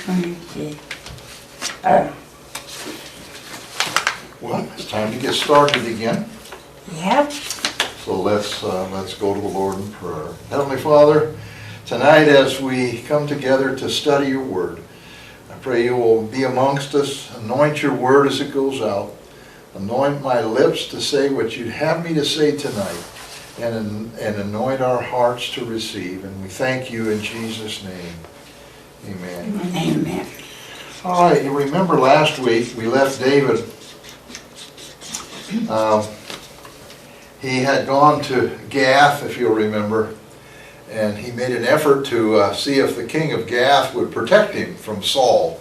Okay. Well, it's time to get started again. Yep. So let's go to the Lord in prayer. Heavenly Father, tonight as we come together to study your word, I pray you will be amongst us, anoint your word as it goes out, anoint my lips to say what you'd have me to say tonight, and anoint our hearts to receive. And we thank you in Jesus' name. Amen. Amen. All right, you remember last week we left David. He had gone to Gath, if you'll remember, and he made an effort to see if the king of Gath would protect him from Saul.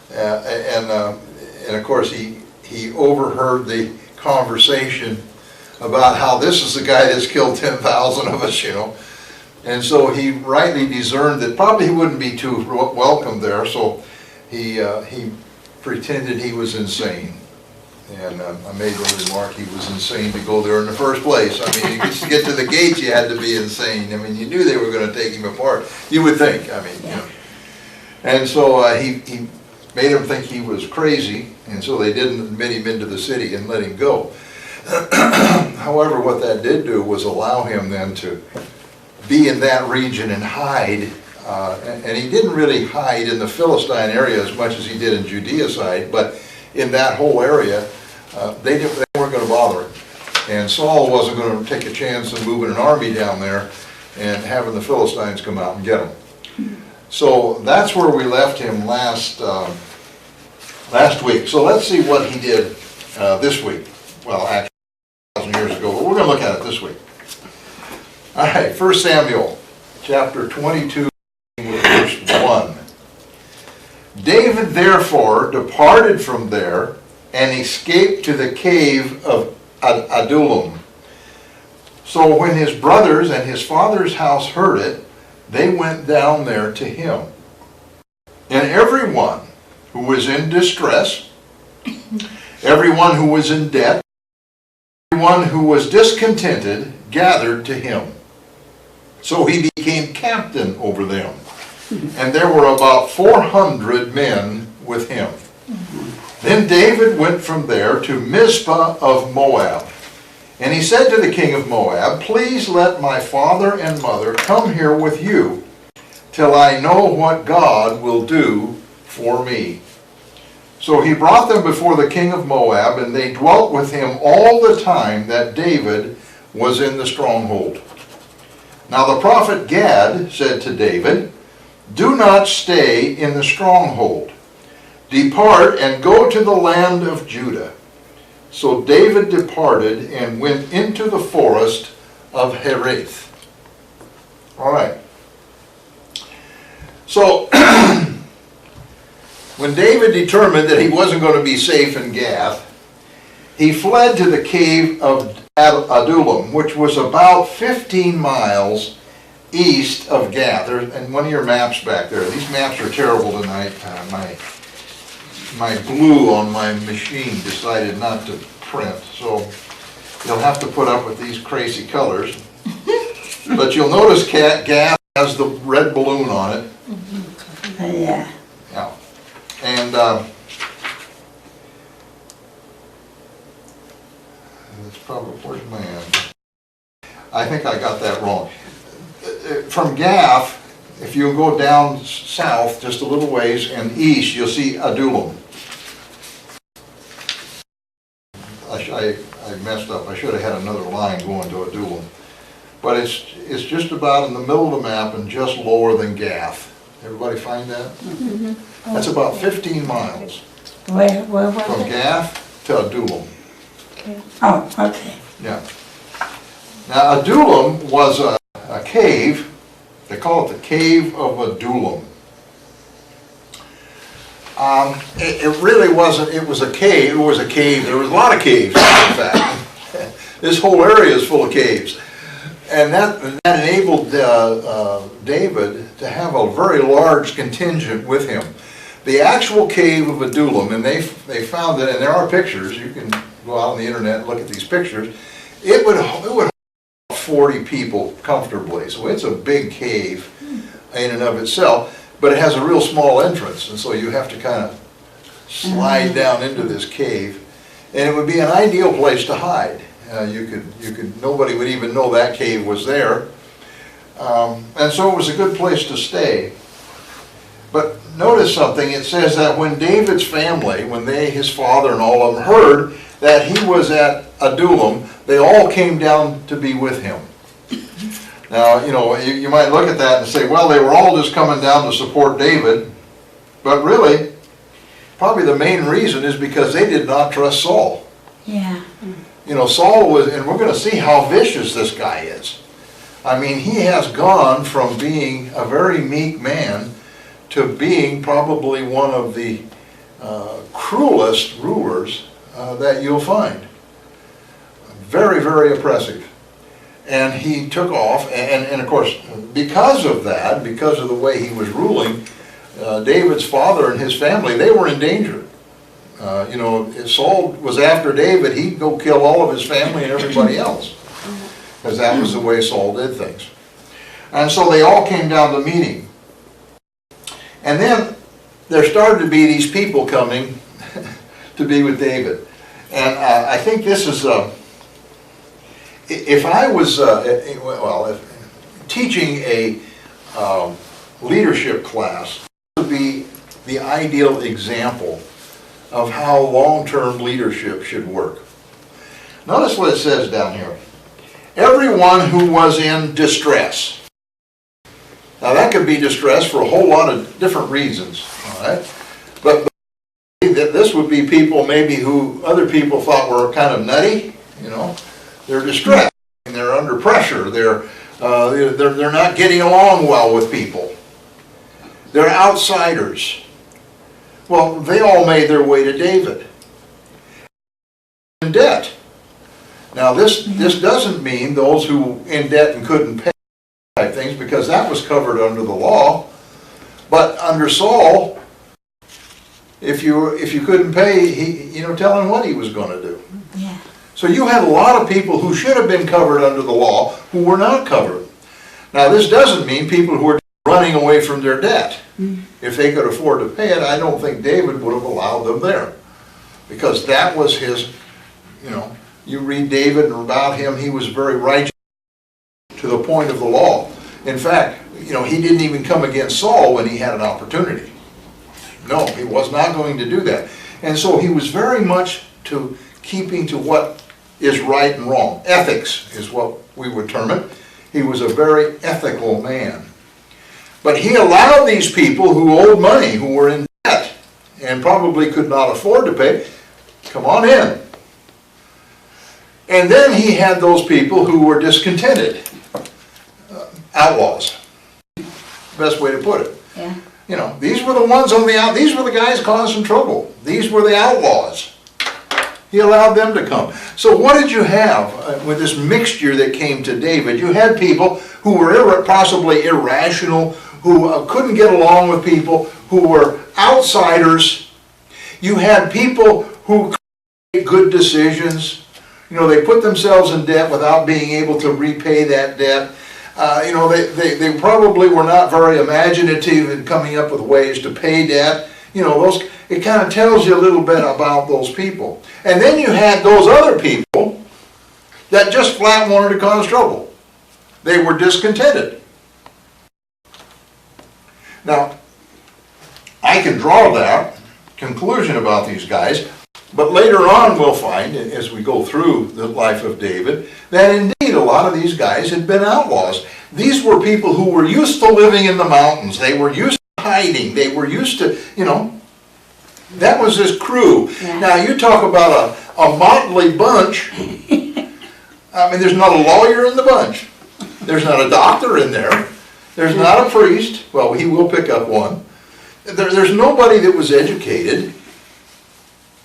And of course he overheard the conversation about how this is the guy that's killed 10,000 of us, you know. And so he rightly discerned that probably he wouldn't be too welcome there, so he pretended he was insane. And I made the remark he was insane to go there in the first place. I mean, to get to the gates, you had to be insane. I mean, you knew they were going to take him apart. You would think, I mean, you know. And so he made him think he was crazy, and so they didn't admit him into the city and let him go. However, what that did do was allow him then to be in that region and hide. And he didn't really hide in the Philistine area as much as he did in Judea side, but in that whole area, they weren't going to bother him. And Saul wasn't going to take a chance of moving an army down there and having the Philistines come out and get him. So that's where we left him last week. So let's see what he did this week. Well, actually, 1,000 years ago, but we're going to look at it this week. All right, 1 Samuel chapter 22, verse 1. David therefore departed from there and escaped to the cave of Adullam. So when his brothers and his father's house heard it, they went down there to him. And everyone who was in distress, everyone who was in debt, everyone who was discontented gathered to him. So he became captain over them. And there were about 400 men with him. Then David went from there to Mizpah of Moab. And he said to the king of Moab, "Please let my father and mother come here with you, till I know what God will do for me." So he brought them before the king of Moab, and they dwelt with him all the time that David was in the stronghold. Now the prophet Gad said to David, "Do not stay in the stronghold. Depart and go to the land of Judah." So David departed and went into the forest of Hereth. All right. So when David determined that he wasn't going to be safe in Gath, he fled to the cave of Adullam, which was about 15 miles east of Gath. And one of your maps back there. These maps are terrible tonight. My glue on my machine decided not to print, so you'll have to put up with these crazy colors. But you'll notice Gath has the red balloon on it. Yeah. Yeah. And it's probably, where's my end? I think I got that wrong. From Gath, if you go down south just a little ways and east, you'll see Adullam. I messed up. I should have had another line going to Adullam. But it's just about in the middle of the map and just lower than Gath. Everybody find that? Mm-hmm. That's about 15 miles. Where was from it? Gath to Adullam. Oh, okay. Yeah. Now Adullam was a cave. They call it the Cave of Adullam. It really wasn't, it was a cave. It was a cave. There was a lot of caves, in fact. This whole area is full of caves. And that enabled David to have a very large contingent with him. The actual cave of Adullam, and they found that, and there are pictures, you can go out on the internet and look at these pictures, it would hold 40 people comfortably. So it's a big cave in and of itself. but it has a real small entrance, and so you have to kind of slide down into this cave. And it would be an ideal place to hide. Nobody would even know that cave was there. And so it was a good place to stay. But notice something, it says that when David's family, when his father and all of them heard that he was at Adullam, they all came down to be with him. Now, you might look at that and say, well, they were all just coming down to support David. But really, probably the main reason is because they did not trust Saul. Yeah. Saul was, and we're going to see how vicious this guy is. I mean, he has gone from being a very meek man to being probably one of the cruelest rulers that you'll find. Very, very oppressive. And he took off, and of course, because of that, because of the way he was ruling, David's father and his family, they were in danger. If Saul was after David, he'd go kill all of his family and everybody else, because that was the way Saul did things. And so they all came down to meet him. And then there started to be these people coming to be with David. And I think this is, if I was teaching a leadership class, this would be the ideal example of how long-term leadership should work. Notice what it says down here. Everyone who was in distress. Now that could be distress for a whole lot of different reasons, all right? But this would be people maybe who other people thought were kind of nutty, They're distressed, they're under pressure, they're not getting along well with people. They're outsiders. Well, they all made their way to David. In debt. Now this doesn't mean those who in debt and couldn't pay type things, because that was covered under the law. But under Saul, if you couldn't pay, he tell him what he was going to do. Yeah. So you had a lot of people who should have been covered under the law who were not covered. Now this doesn't mean people who are running away from their debt. If they could afford to pay it, I don't think David would have allowed them there. Because that was his, you read David and about him, he was very righteous to the point of the law. In fact, he didn't even come against Saul when he had an opportunity. No, he was not going to do that. And so he was very much keeping to what is right and wrong. Ethics is what we would term it. He was a very ethical man. But he allowed these people who owed money, who were in debt, and probably could not afford to pay, come on in. And then he had those people who were discontented. Outlaws. Best way to put it. Yeah. These were the ones these were the guys causing trouble. These were the outlaws. He allowed them to come. So what did you have with this mixture that came to David? You had people who were possibly irrational, who couldn't get along with people, who were outsiders. You had people who couldn't make good decisions. They put themselves in debt without being able to repay that debt. They probably were not very imaginative in coming up with ways to pay debt. It kind of tells you a little bit about those people. And then you had those other people that just flat wanted to cause trouble. They were discontented. Now, I can draw that conclusion about these guys, but later on we'll find, as we go through the life of David, that indeed a lot of these guys had been outlaws. These were people who were used to living in the mountains. They were used to hiding. They were used to, that was his crew. Yeah. Now you talk about a motley bunch. There's not a lawyer in the bunch. There's not a doctor in there. There's not a priest. Well, he will pick up one. There's nobody that was educated.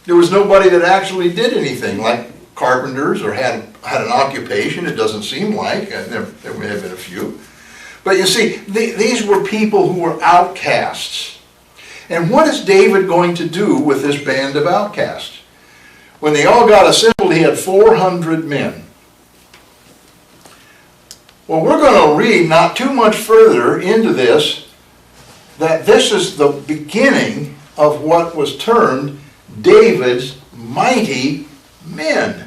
There was nobody that actually did anything, like carpenters or had an occupation. It doesn't seem like. There may have been a few. But you see, these were people who were outcasts. And what is David going to do with this band of outcasts? When they all got assembled, he had 400 men. Well, we're going to read not too much further into this that this is the beginning of what was termed David's mighty men.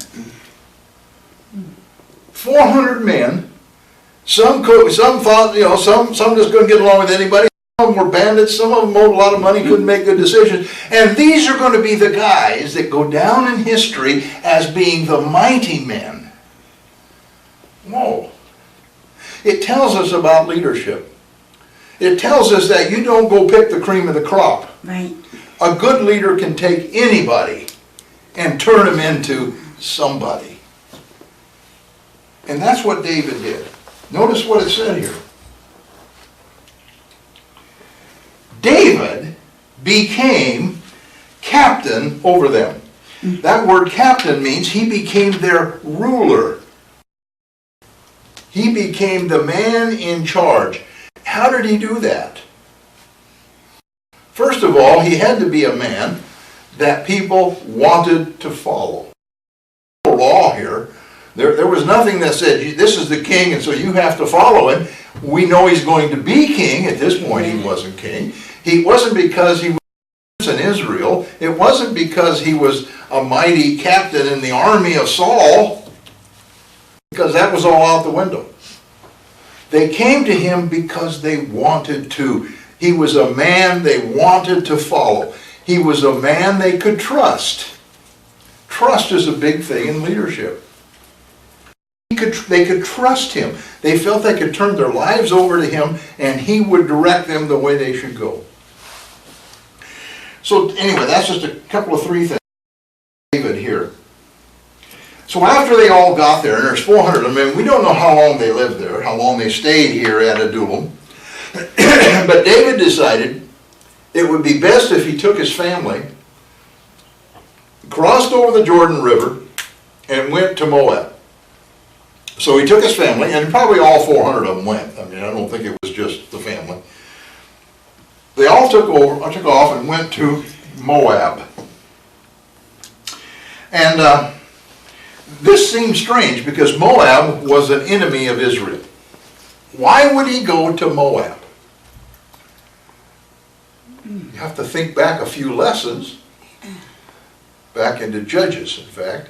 400 men. Some thought, some just couldn't get along with anybody. Some of them were bandits. Some of them owed a lot of money, couldn't make good decisions. And these are going to be the guys that go down in history as being the mighty men. Whoa. It tells us about leadership. It tells us that you don't go pick the cream of the crop. Right. A good leader can take anybody and turn them into somebody. And that's what David did. Notice what it said here. David became captain over them. That word captain means he became their ruler. He became the man in charge. How did he do that? First of all, he had to be a man that people wanted to follow. No law here. There was nothing that said, this is the king and so you have to follow him. We know he's going to be king. At this point he wasn't king. He wasn't because he was in Israel. It wasn't because he was a mighty captain in the army of Saul. Because that was all out the window. They came to him because they wanted to. He was a man they wanted to follow. He was a man they could trust. Trust is a big thing in leadership. They could trust him. They felt they could turn their lives over to him and he would direct them the way they should go. So anyway, that's just a couple of three things. David here. So after they all got there, and there's 400 of them, we don't know how long they lived there, how long they stayed here at Adullam. But David decided it would be best if he took his family, crossed over the Jordan River, and went to Moab. So he took his family, and probably all 400 of them went. I mean, I don't think it was just the family. They all took off and went to Moab. And this seems strange because Moab was an enemy of Israel. Why would he go to Moab? You have to think back a few lessons, back into Judges, in fact.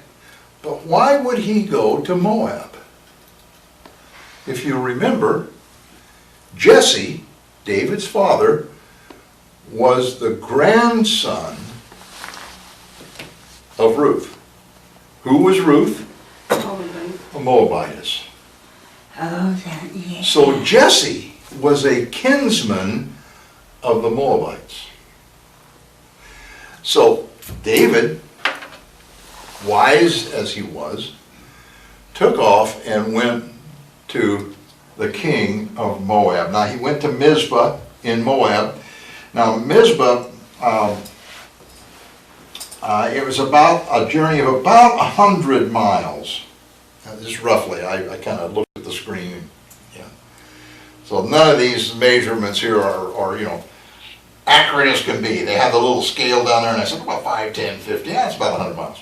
But why would he go to Moab? If you remember, Jesse, David's father, was the grandson of Ruth. Who was Ruth? A Moabitess. Oh, that, yeah. So Jesse was a kinsman of the Moabites. So David, wise as he was, took off and went to the king of Moab. Now he went to Mizpah in Moab. Now Mizpah, it was about a journey of about 100 miles. Just roughly, I kind of looked at the screen. Yeah. So none of these measurements here are accurate as can be. They have the little scale down there, and I said about 5, 10, 15. That's about 100 miles.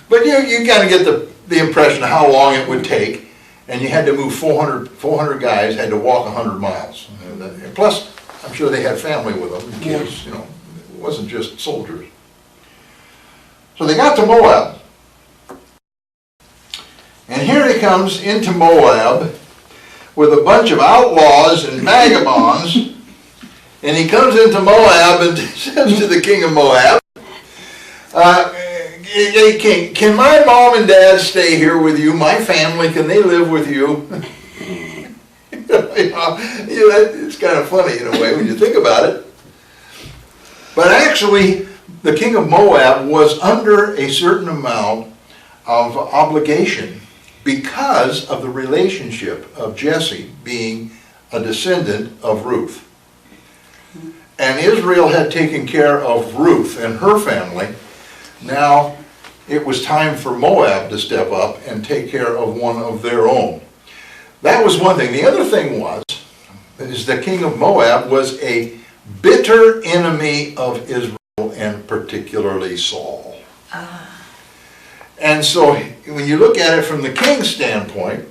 But you kind of get the impression of how long it would take, and you had to move 400 guys had to walk 100 miles. And plus, I'm sure they had family with them, and kids. It wasn't just soldiers. So they got to Moab. And here he comes into Moab with a bunch of outlaws and vagabonds. And he comes into Moab and says to the king of Moab, hey, king, can my mom and dad stay here with you? My family, can they live with you? It's kind of funny in a way when you think about it. But actually, the king of Moab was under a certain amount of obligation because of the relationship of Jesse being a descendant of Ruth. And Israel had taken care of Ruth and her family. Now it was time for Moab to step up and take care of one of their own. That was one thing. The other thing is the king of Moab was a bitter enemy of Israel, and particularly Saul. And so when you look at it from the king's standpoint,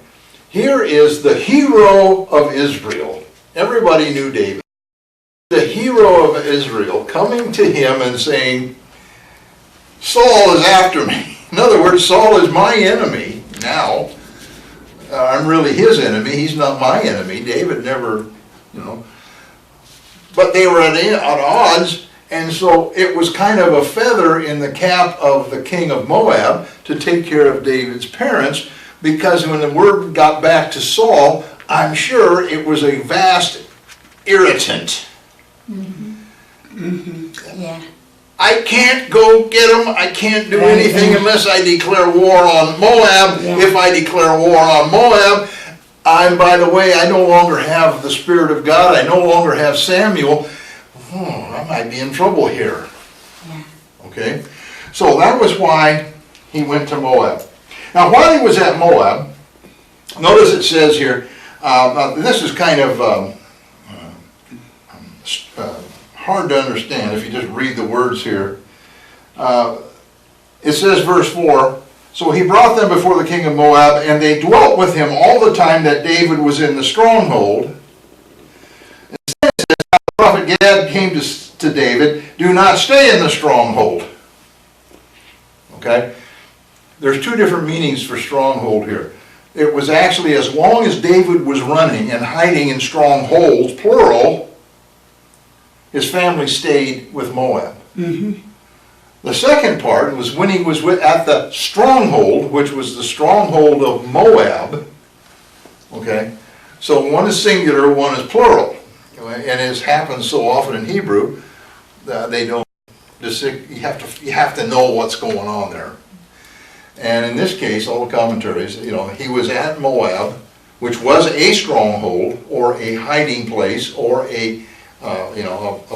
here is the hero of Israel. Everybody knew David. the hero of Israel coming to him and saying, Saul is after me. In other words, Saul is my enemy now. I'm really his enemy. He's not my enemy. David never, But they were at odds, and so it was kind of a feather in the cap of the king of Moab to take care of David's parents, because when the word got back to Saul, I'm sure it was a vast irritant. Yeah. I can't go get them. I can't do anything unless I declare war on Moab. Yeah. If I declare war on Moab, by the way, I no longer have the Spirit of God. I no longer have Samuel. I might be in trouble here. Yeah. Okay? So that was why he went to Moab. Now, while he was at Moab, notice it says here, this is kind of hard to understand if you just read the words here. It says, verse 4, so he brought them before the king of Moab, and they dwelt with him all the time that David was in the stronghold. And then it says, the prophet Gad came to David, do not stay in the stronghold. Okay? There's two different meanings for stronghold here. It was actually as long as David was running and hiding in strongholds, plural, his family stayed with Moab. The second part was when he was at the stronghold, which was the stronghold of Moab. Okay? So one is singular, one is plural. And it happens so often in Hebrew that they don't, you have to know what's going on there. And in this case, all the commentaries, he was at Moab, which was a stronghold or a hiding place or a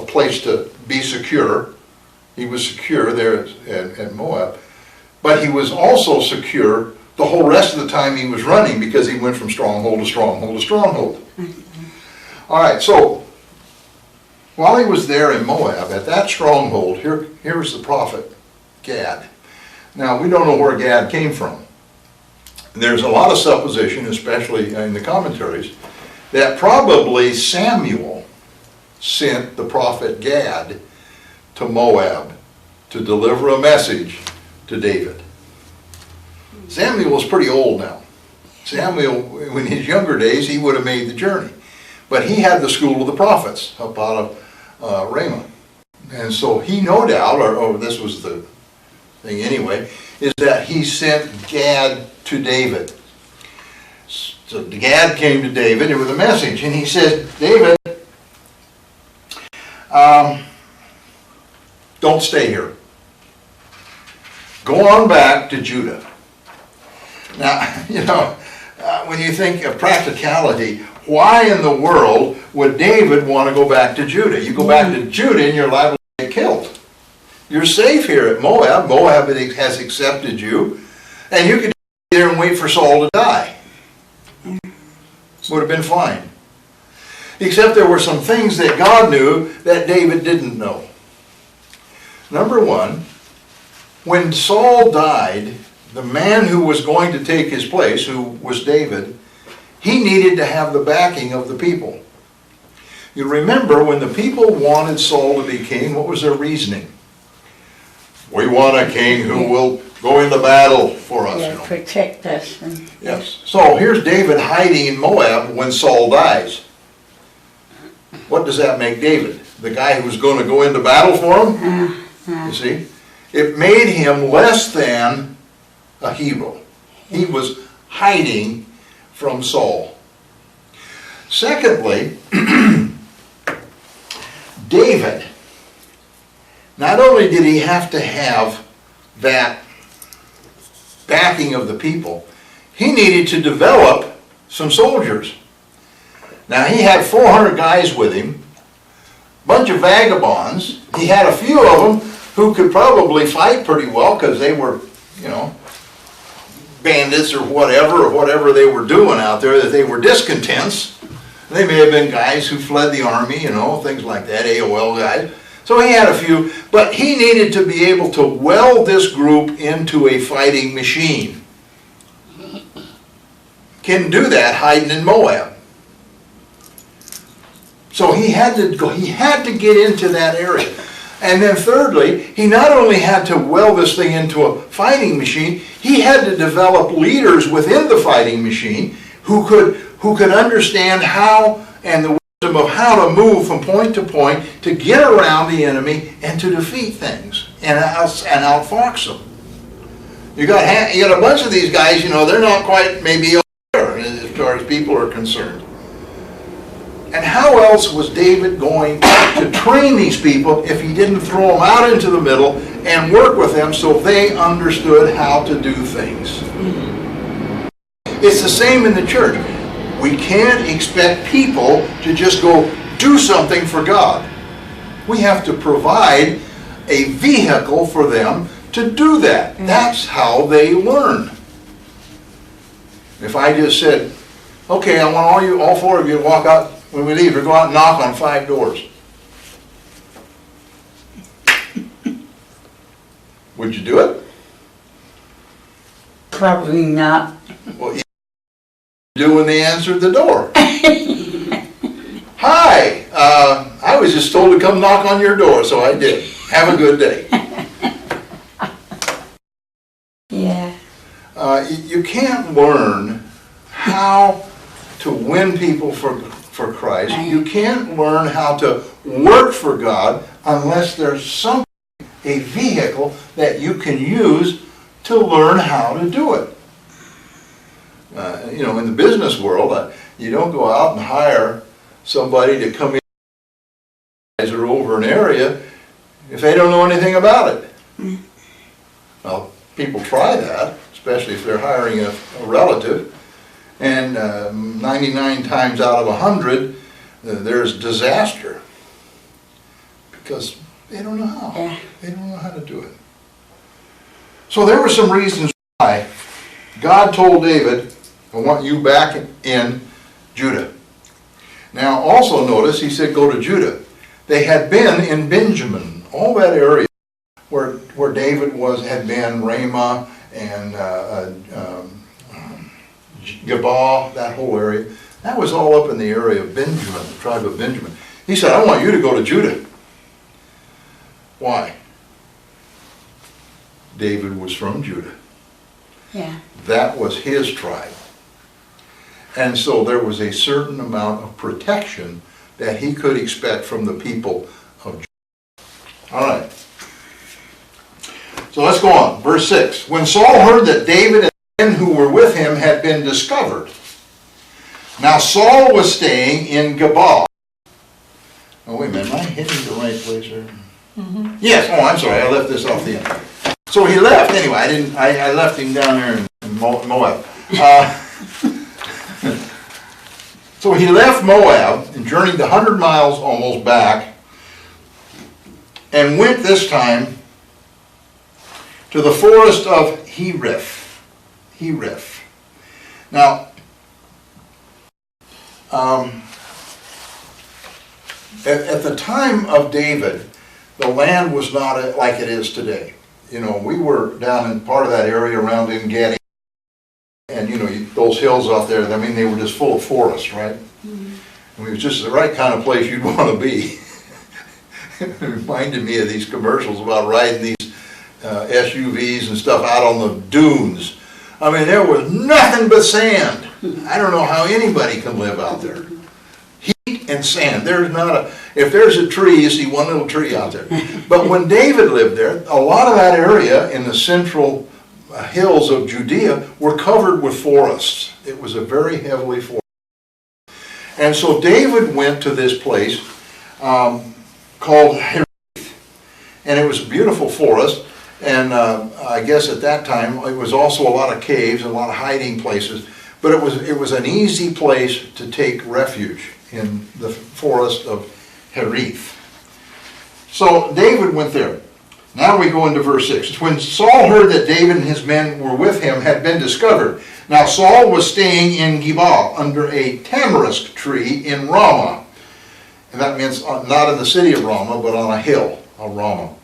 place to be secure. He was secure there at Moab. But he was also secure the whole rest of the time he was running, because he went from stronghold to stronghold to stronghold. All right, so while he was there in Moab, at that stronghold, here's the prophet Gad. Now, we don't know where Gad came from. There's a lot of supposition, especially in the commentaries, that probably Samuel sent the prophet Gad to Moab to deliver a message to David. Samuel was pretty old now. Samuel, in his younger days, he would have made the journey. But he had the school of the prophets up out of Ramah. And so he no doubt, or this was the thing anyway, is that he sent Gad to David. So Gad came to David with a message, and he said, David, don't stay here. Go on back to Judah. Now, when you think of practicality, why in the world would David want to go back to Judah? You go back to Judah and you're liable to get killed. You're safe here at Moab. Moab has accepted you. And you could be there and wait for Saul to die. Would have been fine. Except there were some things that God knew that David didn't know. Number one, when Saul died, the man who was going to take his place, who was David, he needed to have the backing of the people. You remember when the people wanted Saul to be king, what was their reasoning? We want a king who will go into battle for us. Yeah, protect us. Yes. So here's David hiding in Moab when Saul dies. What does that make David? The guy who's going to go into battle for him? You see? It made him less than a hero. He was hiding from Saul. Secondly, David, not only did he have to have that backing of the people, he needed to develop some soldiers. Now, he had 400 guys with him, a bunch of vagabonds. He had a few of them who could probably fight pretty well because they were, bandits or whatever they were doing out there, that they were discontents. They may have been guys who fled the army, things like that, AOL guys. So he had a few, but he needed to be able to weld this group into a fighting machine. Can do that hiding in Moab. So he had to get into that area. And then thirdly, he not only had to weld this thing into a fighting machine, he had to develop leaders within the fighting machine who could understand how and the wisdom of how to move from point to point to get around the enemy and to defeat things and outfox them. You got a bunch of these guys, they're not quite maybe there as far as people are concerned. And how else was David going to train these people if he didn't throw them out into the middle and work with them so they understood how to do things? It's the same in the church. We can't expect people to just go do something for God. We have to provide a vehicle for them to do that. That's how they learn. If I just said, okay, I want all four of you to walk out when we leave, or go out and knock on 5 doors. Would you do it? Probably not. Well, you do when they answered the door. Hi, I was just told to come knock on your door, so I did. Have a good day. Yeah. You can't learn how to win people for Christ. You can't learn how to work for God unless there's a vehicle that you can use to learn how to do it. In the business world, you don't go out and hire somebody to come in or over an area if they don't know anything about it. Well, people try that, especially if they're hiring a relative. And 99 times out of 100, there's disaster. Because they don't know how. Yeah. They don't know how to do it. So there were some reasons why God told David, I want you back in Judah. Now also notice, he said go to Judah. They had been in Benjamin, all that area where David had been, Ramah and Gabal, that whole area. That was all up in the area of Benjamin, the tribe of Benjamin. He said, I want you to go to Judah. Why? David was from Judah. Yeah. That was his tribe. And so there was a certain amount of protection that he could expect from the people of Judah. All right. So let's go on. Verse 6. When Saul heard that David and the men who were with him had been discovered. Now Saul was staying in Gabal. Oh, wait a minute. Am I hitting the right place here? Mm-hmm. Yes. Oh, I'm sorry. I left this off the end. So he left. Anyway, I left him down there in Moab. So he left Moab and journeyed 100 miles almost back and went this time to the forest of Hereth. Now, at the time of David, the land was not like it is today. We were down in part of that area around En-Gedi, and those hills out there, they were just full of forest, right? Mm-hmm. It was just the right kind of place you'd want to be. It reminded me of these commercials about riding these SUVs and stuff out on the dunes. There was nothing but sand. I don't know how anybody can live out there. Heat and sand. If there's a tree, you see one little tree out there. But when David lived there, a lot of that area in the central hills of Judea were covered with forests. It was a very heavily forested. And so David went to this place called Hereth. And it was a beautiful forest. And I guess at that time it was also a lot of caves and a lot of hiding places. But it was an easy place to take refuge in the forest of Hereth. So David went there. Now we go into verse 6. When Saul heard that David and his men were with him had been discovered. Now Saul was staying in Gibal under a tamarisk tree in Ramah. And that means not in the city of Ramah, but on a hill of Ramah.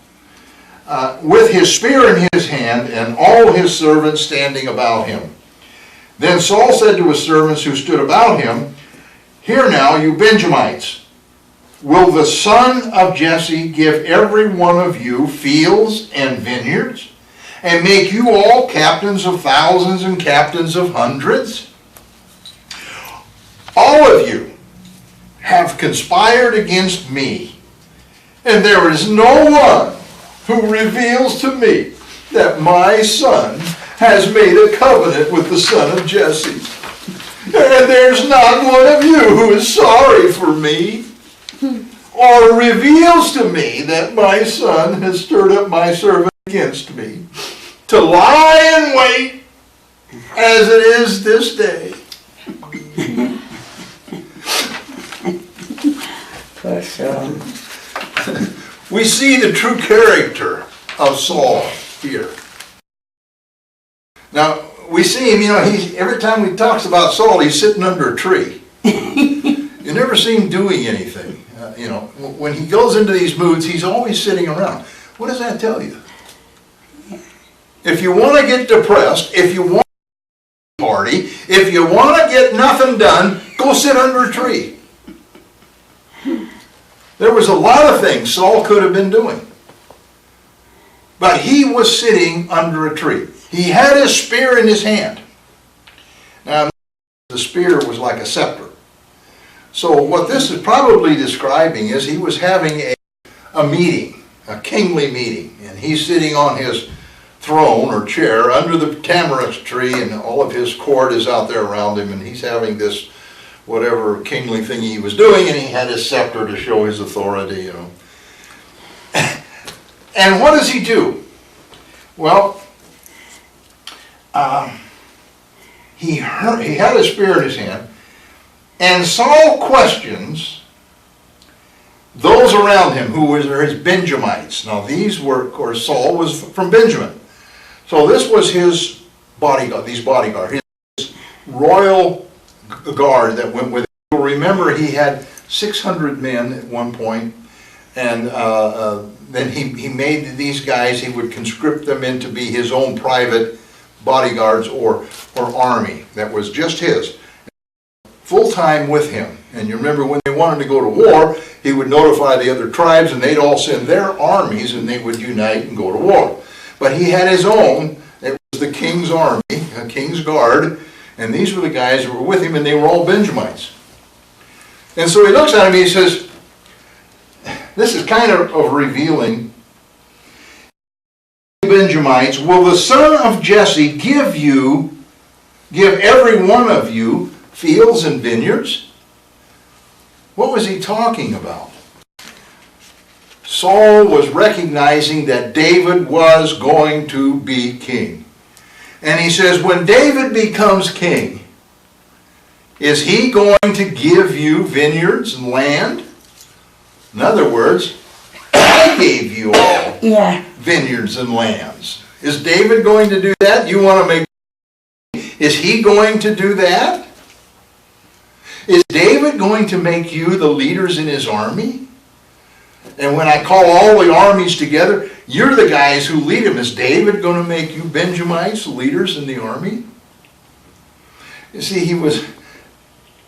With his spear in his hand and all his servants standing about him. Then Saul said to his servants who stood about him, Hear now, you Benjamites, will the son of Jesse give every one of you fields and vineyards, and make you all captains of thousands and captains of hundreds? All of you have conspired against me, and there is no one who reveals to me that my son has made a covenant with the son of Jesse. And there's not one of you who is sorry for me, or reveals to me that my son has stirred up my servant against me, to lie in wait as it is this day. Poor Saul. We see the true character of Saul here. Now, we see him, every time he talks about Saul, he's sitting under a tree. You never see him doing anything. When he goes into these moods, he's always sitting around. What does that tell you? If you want to get depressed, if you want to party, if you want to get nothing done, go sit under a tree. There was a lot of things Saul could have been doing. But he was sitting under a tree. He had his spear in his hand. Now, the spear was like a scepter. So what this is probably describing is he was having a meeting, a kingly meeting, and he's sitting on his throne or chair under the tamarisk tree, and all of his court is out there around him, and he's having this whatever kingly thing he was doing, and he had his scepter to show his authority, And what does he do? Well, he had a spear in his hand, and Saul questions those around him who were his Benjamites. Now these were, of course, Saul was from Benjamin. So this was his bodyguard, his royal guard that went with him. You'll remember he had 600 men at one point, and then he made these guys, he would conscript them in to be his own private bodyguards or army that was just his, full-time with him. And you remember when they wanted to go to war, he would notify the other tribes and they'd all send their armies and they would unite and go to war. But he had his own, it was the king's army, a king's guard, and these were the guys who were with him, and they were all Benjamites. And so he looks at him and he says, this is kind of revealing. Benjamites, will the son of Jesse give every one of you fields and vineyards? What was he talking about? Saul was recognizing that David was going to be king. And he says, when David becomes king, is he going to give you vineyards and land? In other words, I gave you all vineyards and lands. Is David going to do that? You want to make... Is he going to do that? Is David going to make you the leaders in his army? And when I call all the armies together, you're the guys who lead them. Is David going to make you Benjamites leaders in the army? You see, he was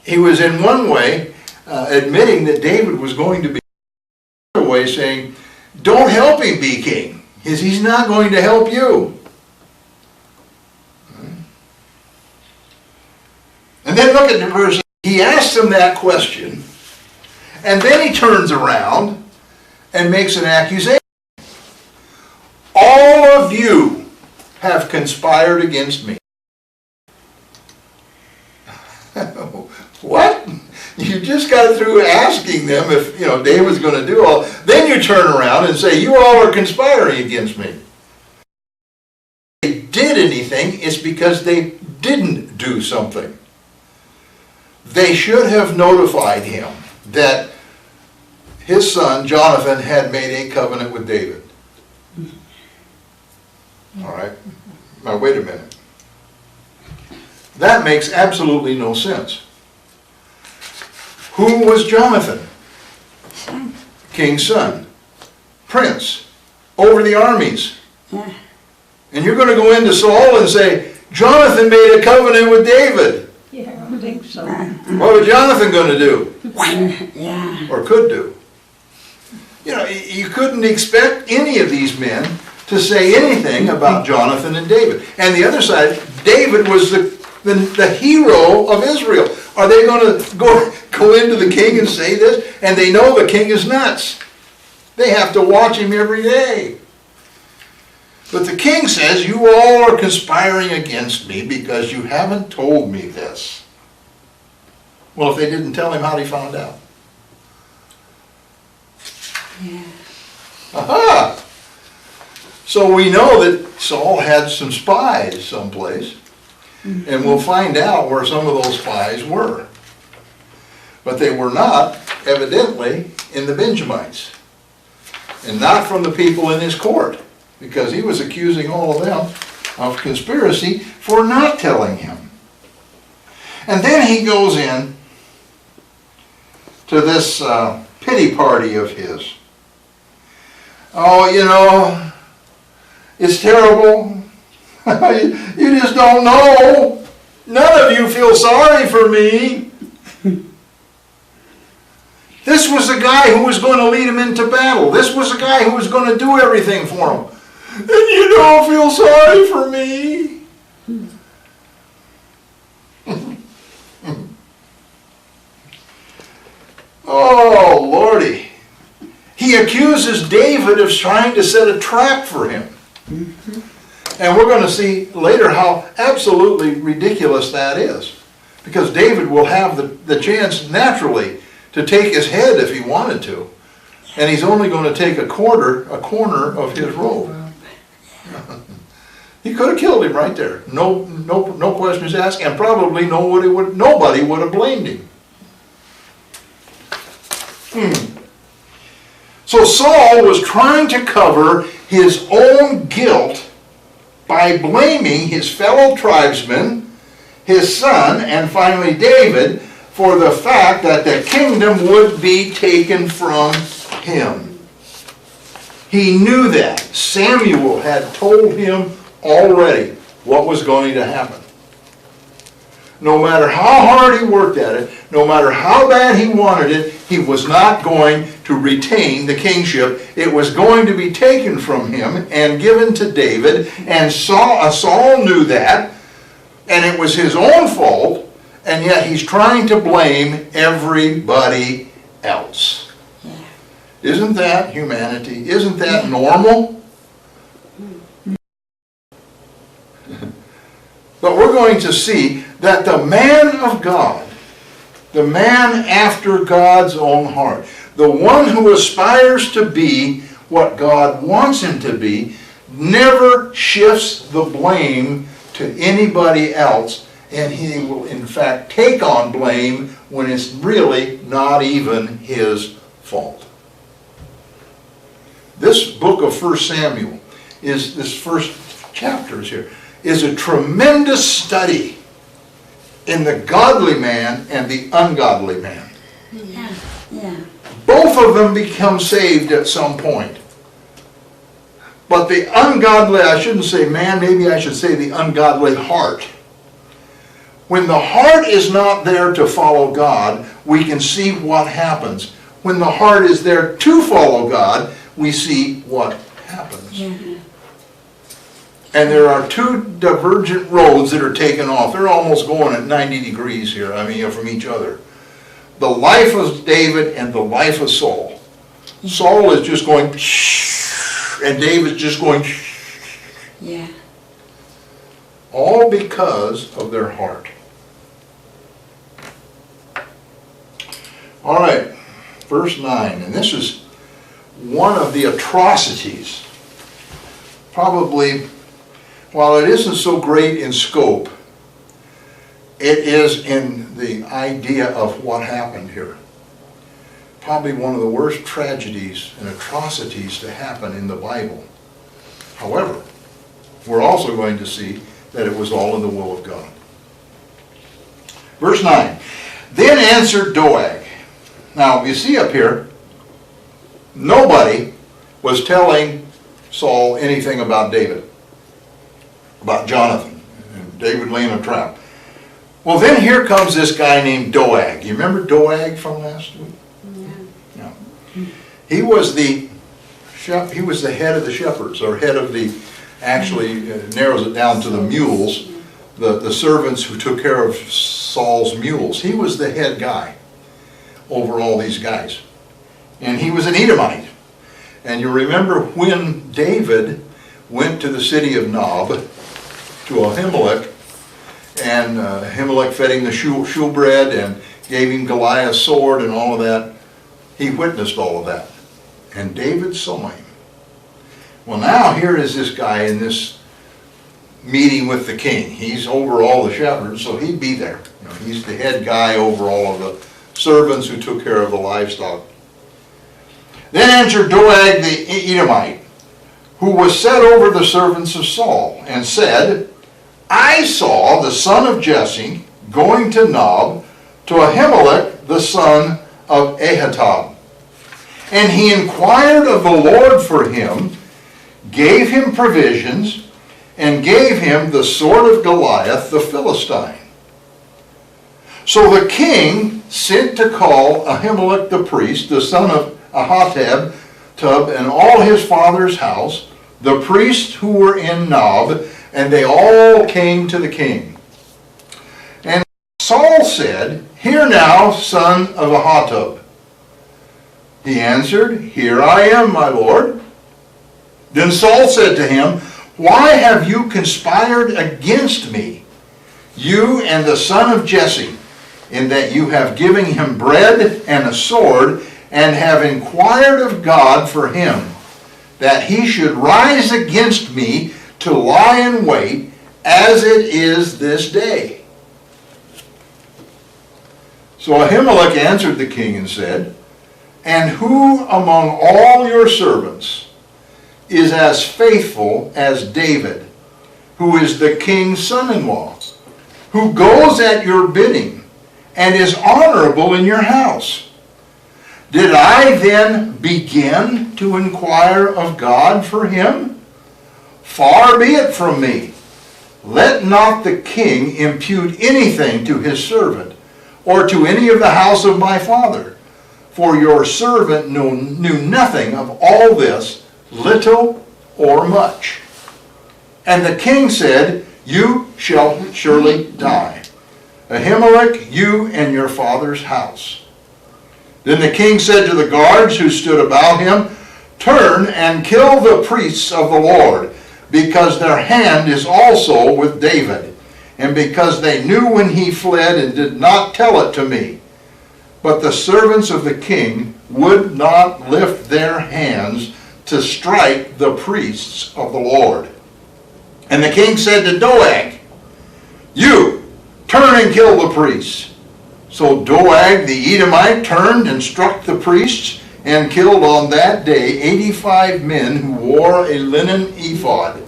in one way admitting that David was going to be, another way saying, don't help him be king, because he's not going to help you. And then look at the verse. He asks him that question, and then he turns around and makes an accusation. All of you have conspired against me. What? You just got through asking them if David's going to do all. Then you turn around and say, you all are conspiring against me. If they did anything, it's because they didn't do something. They should have notified him that his son, Jonathan, had made a covenant with David. All right. Now, wait a minute. That makes absolutely no sense. Who was Jonathan? Son. King's son. Prince. Over the armies. Yeah. And you're going to go into Saul and say, Jonathan made a covenant with David. Yeah, I don't think so. What was Jonathan going to do? Yeah. Or could do? You know, you couldn't expect any of these men to say anything about Jonathan and David. And the other side, David was the hero of Israel. Are they going to go into the king and say this? And they know the king is nuts. They have to watch him every day. But the king says, you all are conspiring against me because you haven't told me this. Well, if they didn't tell him, how'd he find out? Yeah. Aha! So we know that Saul had some spies someplace, and we'll find out where some of those spies were. But they were not, evidently, in the Benjamites, and not from the people in his court, because he was accusing all of them of conspiracy for not telling him. And then he goes in to this pity party of his. Oh, you know, it's terrible. You just don't know. None of you feel sorry for me. This was the guy who was going to lead him into battle. This was the guy who was going to do everything for him. And you don't feel sorry for me. Oh, Lordy. He accuses David of trying to set a trap for him. And we're going to see later how absolutely ridiculous that is. Because David will have the chance naturally to take his head if he wanted to. And he's only going to take a corner of his robe. He could have killed him right there. No questions asked, and probably nobody would have blamed him. So Saul was trying to cover his own guilt by blaming his fellow tribesmen, his son, and finally David, for the fact that the kingdom would be taken from him. He knew that. Samuel had told him already what was going to happen. No matter how hard he worked at it, no matter how bad he wanted it, he was not going to retain the kingship. It was going to be taken from him and given to David, and Saul knew that, and it was his own fault, and yet he's trying to blame everybody else. Yeah. Isn't that humanity? Isn't that normal? But we're going to see that the man of God, the man after God's own heart, the one who aspires to be what God wants him to be, never shifts the blame to anybody else, and he will in fact take on blame when it's really not even his fault. This book of 1 Samuel, this first chapters here, is a tremendous study in the godly man and the ungodly man. Yeah. Yeah. Both of them become saved at some point. But the ungodly, I shouldn't say man, maybe I should say the ungodly heart. When the heart is not there to follow God, we can see what happens. When the heart is there to follow God, we see what happens. Yeah. And there are two divergent roads that are taken off. They're almost going at 90 degrees here, from each other. The life of David and the life of Saul. Saul is just going, and David's just going, Yeah. all because of their heart. All right, verse 9, and this is one of the atrocities. Probably, while it isn't so great in scope, it is in the idea of what happened here. Probably one of the worst tragedies and atrocities to happen in the Bible. However, we're also going to see that it was all in the will of God. Verse 9, then answered Doeg. Now, you see up here, nobody was telling Saul anything about David, about Jonathan, and David laying a trap. Well, then here comes this guy named Doeg. You remember Doeg from last week? Yeah. Yeah. He was the head of the shepherds, or head of the, actually narrows it down to the mules, the servants who took care of Saul's mules. He was the head guy over all these guys. And he was an Edomite. And you remember when David went to the city of Nob, to Ahimelech, and Ahimelech fed him the shewbread and gave him Goliath's sword and all of that. He witnessed all of that. And David saw him. Well, now here is this guy in this meeting with the king. He's over all the shepherds, so he'd be there. You know, he's the head guy over all of the servants who took care of the livestock. Then answered Doeg the Edomite, who was set over the servants of Saul, and said, I saw the son of Jesse going to Nob, to Ahimelech the son of Ahitub. And he inquired of the Lord for him, gave him provisions, and gave him the sword of Goliath the Philistine. So the king sent to call Ahimelech the priest, the son of Ahitub, and all his father's house, the priests who were in Nob, and they all came to the king. And Saul said, Hear now, son of Ahitub. He answered, Here I am, my lord. Then Saul said to him, Why have you conspired against me, you and the son of Jesse, in that you have given him bread and a sword, and have inquired of God for him, that he should rise against me to lie in wait, as it is this day? So Ahimelech answered the king and said, And who among all your servants is as faithful as David, who is the king's son-in-law, who goes at your bidding, and is honorable in your house? Did I then begin to inquire of God for him? Far be it from me. Let not the king impute anything to his servant, or to any of the house of my father. For your servant knew nothing of all this, little or much. And the king said, You shall surely die, Ahimelech, you and your father's house. Then the king said to the guards who stood about him, Turn and kill the priests of the Lord, because their hand is also with David, and because they knew when he fled and did not tell it to me. But the servants of the king would not lift their hands to strike the priests of the Lord. And the king said to Doeg, You, turn and kill the priests. So Doeg the Edomite turned and struck the priests, and killed on that day 85 men who wore a linen ephod.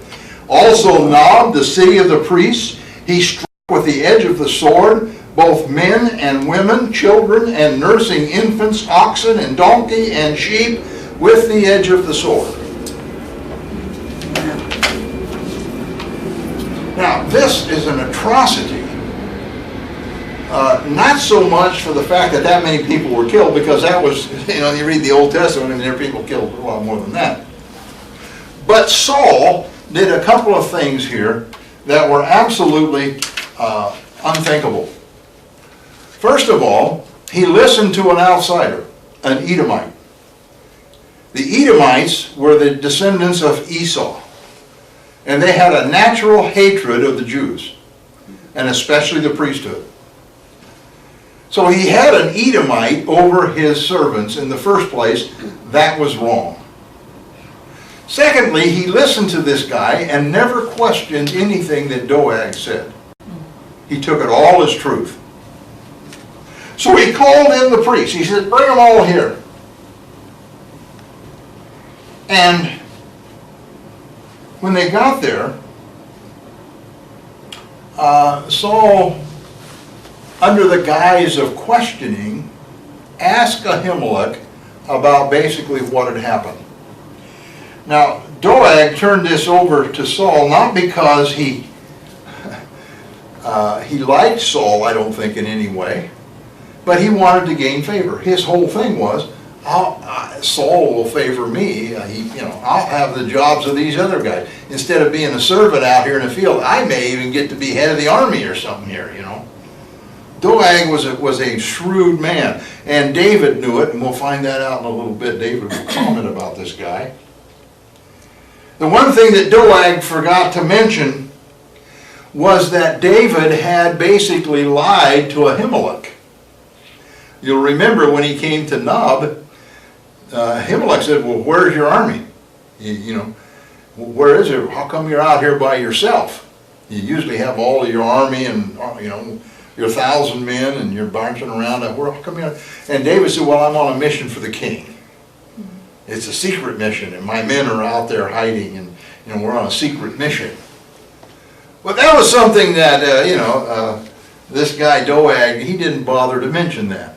Also Nob, the city of the priests, he struck with the edge of the sword, both men and women, children and nursing infants, oxen and donkey and sheep, with the edge of the sword. Now, this is an atrocity. Not so much for the fact that many people were killed, because that was, you read the Old Testament and there are people killed a lot more than that. But Saul did a couple of things here that were absolutely unthinkable. First of all, he listened to an outsider, an Edomite. The Edomites were the descendants of Esau, and they had a natural hatred of the Jews, and especially the priesthood. So he had an Edomite over his servants in the first place. That was wrong. Secondly, he listened to this guy and never questioned anything that Doeg said. He took it all as truth. So he called in the priests. He said, Bring them all here. And when they got there, Saul, under the guise of questioning, asked Ahimelech about basically what had happened. Now, Doeg turned this over to Saul not because he liked Saul, I don't think, in any way, but he wanted to gain favor. His whole thing was, Saul will favor me. I'll have the jobs of these other guys. Instead of being a servant out here in the field, I may even get to be head of the army or something here, Doeg was a shrewd man, and David knew it, and we'll find that out in a little bit. David will comment about this guy. The one thing that Doeg forgot to mention was that David had basically lied to Ahimelech. You'll remember when he came to Nob, Ahimelech said, well, where's your army? Where is it? How come you're out here by yourself? You usually have all of your army and, your 1,000 men and you're marching around. How come you're... And David said, well, I'm on a mission for the king. It's a secret mission, and my men are out there hiding, and we're on a secret mission. But that was something that, this guy Doeg, he didn't bother to mention that.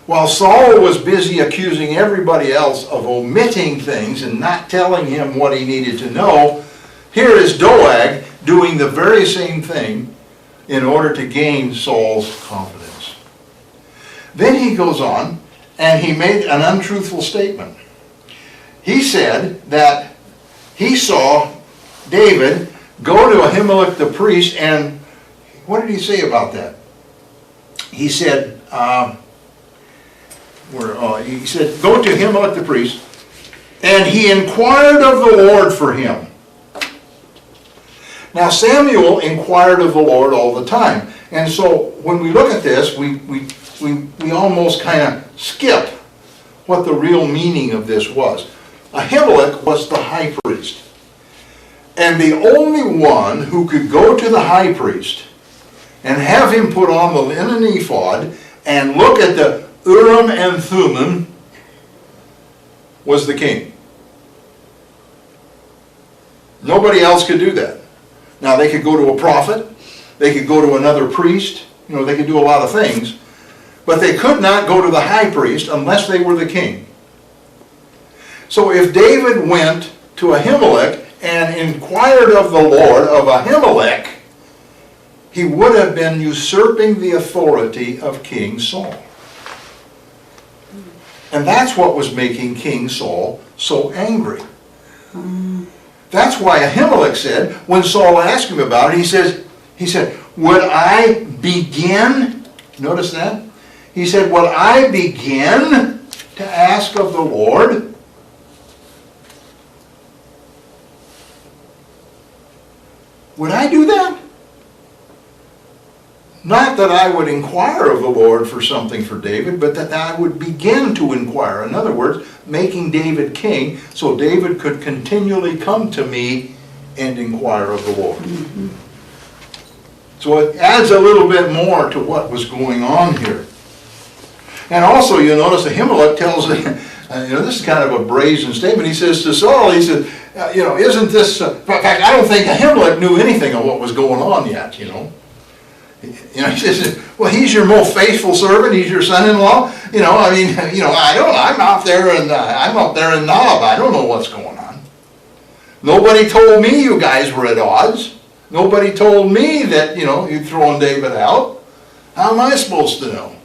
While Saul was busy accusing everybody else of omitting things and not telling him what he needed to know, here is Doeg doing the very same thing in order to gain Saul's confidence. Then he goes on, and he made an untruthful statement. He said that he saw David go to Ahimelech the priest, and what did he say about that? He said, go to Ahimelech the priest, and he inquired of the Lord for him. Now Samuel inquired of the Lord all the time, and so when we look at this, we almost kind of skip what the real meaning of this was. Ahimelech was the high priest. And the only one who could go to the high priest and have him put on the linen ephod and look at the Urim and Thummim was the king. Nobody else could do that. Now they could go to a prophet, they could go to another priest, they could do a lot of things, but they could not go to the high priest unless they were the king. So if David went to Ahimelech and inquired of the Lord of Ahimelech, he would have been usurping the authority of King Saul. And that's what was making King Saul so angry. That's why Ahimelech said, when Saul asked him about it, he said, would I begin, notice that? He said, would I begin to ask of the Lord? Would I do that? Not that I would inquire of the Lord for something for David, but that I would begin to inquire. In other words, making David king so David could continually come to me and inquire of the Lord. Mm-hmm. So it adds a little bit more to what was going on here. And also you'll notice Ahimelech tells him, this is kind of a brazen statement. He says to Saul, he said, isn't this... in fact, I don't think Ahimelech knew anything of what was going on yet, He says, well, he's your most faithful servant. He's your son-in-law. I'm out there and I'm up there in Nob. I don't know what's going on. Nobody told me you guys were at odds. Nobody told me that, you'd thrown David out. How am I supposed to know?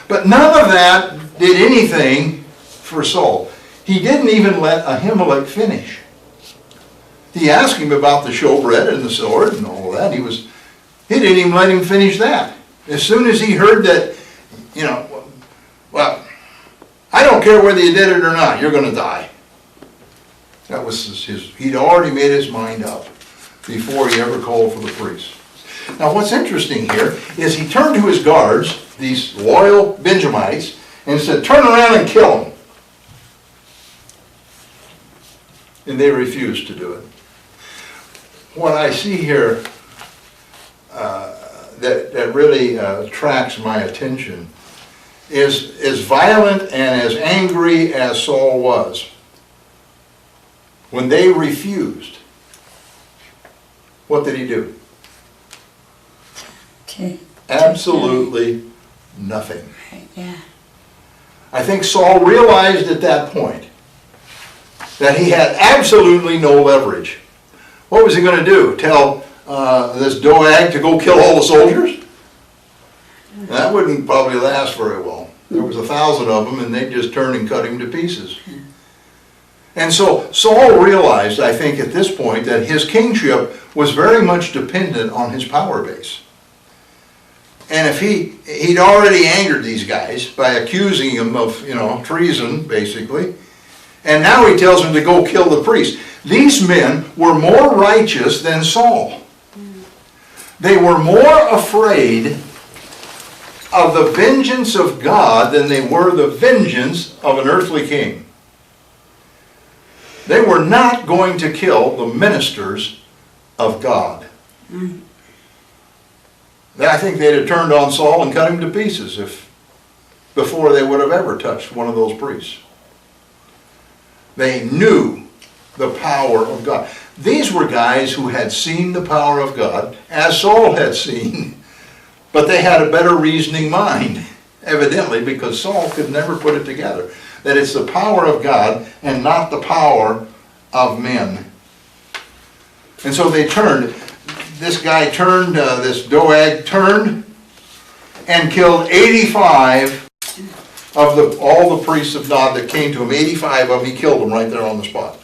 But none of that did anything for Saul. He didn't even let Ahimelech finish. He asked him about the showbread and the sword and all of that. He didn't even let him finish that. As soon as he heard that, well, I don't care whether you did it or not, you're going to die. That was he'd already made his mind up before he ever called for the priest. Now what's interesting here is he turned to his guards, these loyal Benjamites, and said, turn around and kill him. And they refused to do it. What I see here that really attracts my attention is as violent and as angry as Saul was. When they refused, what did he do? Absolutely nothing. Yeah. I think Saul realized at that point that he had absolutely no leverage. What was he going to do? Tell this Doeg to go kill all the soldiers? That wouldn't probably last very well. There was 1,000 of them, and they just turned and cut him to pieces. And so Saul realized, I think at this point, that his kingship was very much dependent on his power base. And if he'd already angered these guys by accusing them of, treason, basically, and now he tells them to go kill the priest. These men were more righteous than Saul. They were more afraid of the vengeance of God than they were the vengeance of an earthly king. They were not going to kill the ministers of God. I think they'd have turned on Saul and cut him to pieces before they would have ever touched one of those priests. They knew the power of God. These were guys who had seen the power of God, as Saul had seen, but they had a better reasoning mind, evidently, because Saul could never put it together. That it's the power of God and not the power of men. And so they turned. This guy turned, this Doeg turned and killed 85 of all the priests of God that came to him. 85 of them, he killed them right there on the spot.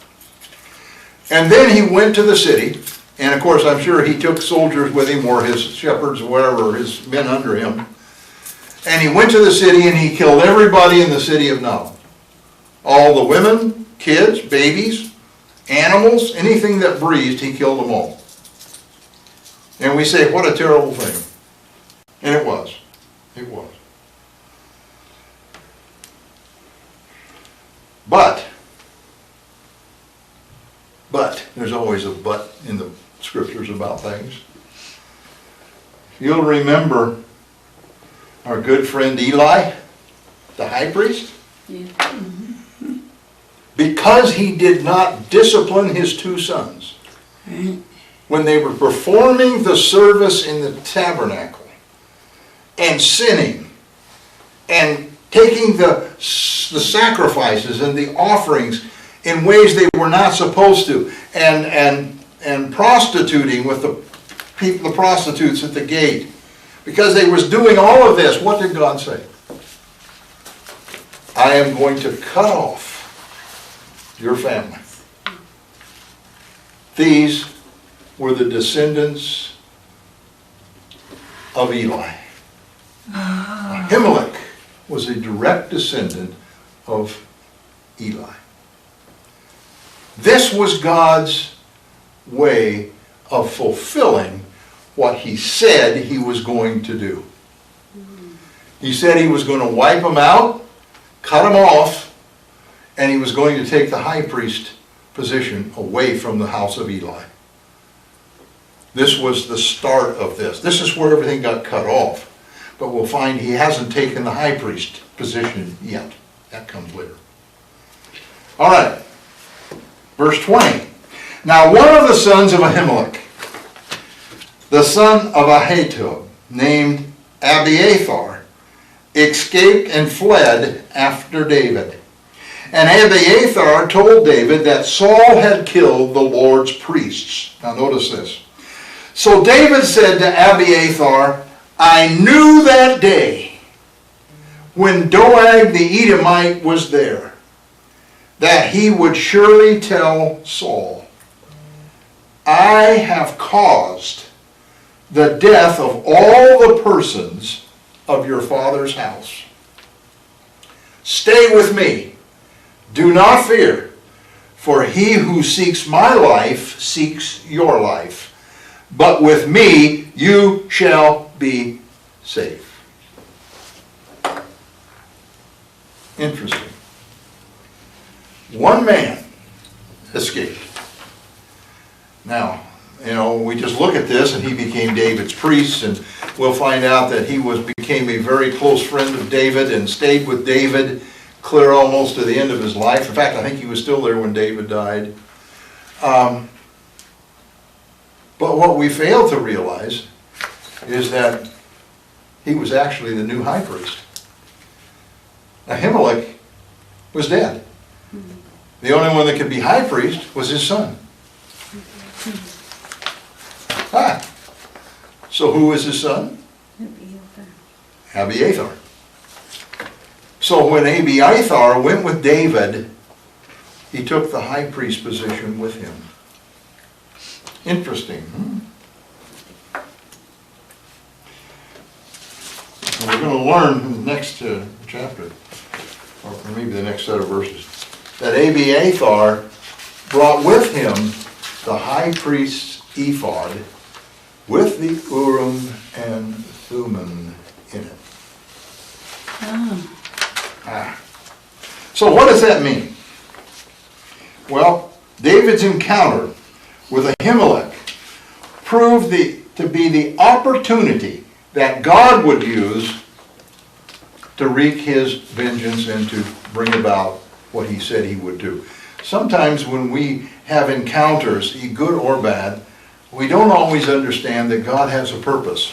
And then he went to the city, and of course I'm sure he took soldiers with him, or his shepherds, or whatever, his men under him. And he went to the city and he killed everybody in the city of Nob. All the women, kids, babies, animals, anything that breathed, he killed them all. And we say, what a terrible thing. And it was. It was. But, there's always a but in the scriptures about things. You'll remember our good friend Eli, the high priest. Yeah. Because he did not discipline his two sons. Right. When they were performing the service in the tabernacle and sinning and taking the sacrifices and the offerings in ways they were not supposed to, and prostituting with the prostitutes at the gate, because they was doing all of this, what did God say? I am going to cut off your family. These were the descendants of Eli. Ahimelech was a direct descendant of Eli. This was God's way of fulfilling what he said he was going to do. He said he was going to wipe them out, cut them off, and he was going to take the high priest position away from the house of Eli. This was the start of this. This is where everything got cut off. But we'll find he hasn't taken the high priest position yet. That comes later. All right. Verse 20. Now one of the sons of Ahimelech, the son of Ahitub, named Abiathar, escaped and fled after David. And Abiathar told David that Saul had killed the Lord's priests. Now notice this. So David said to Abiathar, I knew that day when Doeg the Edomite was there, that he would surely tell Saul, I have caused the death of all the persons of your father's house. Stay with me. Do not fear, for he who seeks my life seeks your life. But with me you shall be safe. Interesting. One man escaped. Now, we just look at this and he became David's priest, and we'll find out that he became a very close friend of David and stayed with David clear almost to the end of his life. In fact, I think he was still there when David died. But what we fail to realize is that he was actually the new high priest. Ahimelech was dead. The only one that could be high priest was his son. So who was his son? Abiathar. So when Abiathar went with David, he took the high priest position with him. Interesting. And we're going to learn in the next chapter, or maybe the next set of verses, that Abiathar brought with him the high priest's ephod with the Urim and Thummim in it. Oh. So what does that mean? Well, David's encounter with Ahimelech proved to be the opportunity that God would use to wreak his vengeance and to bring about what he said he would do. Sometimes when we have encounters, good or bad, we don't always understand that God has a purpose.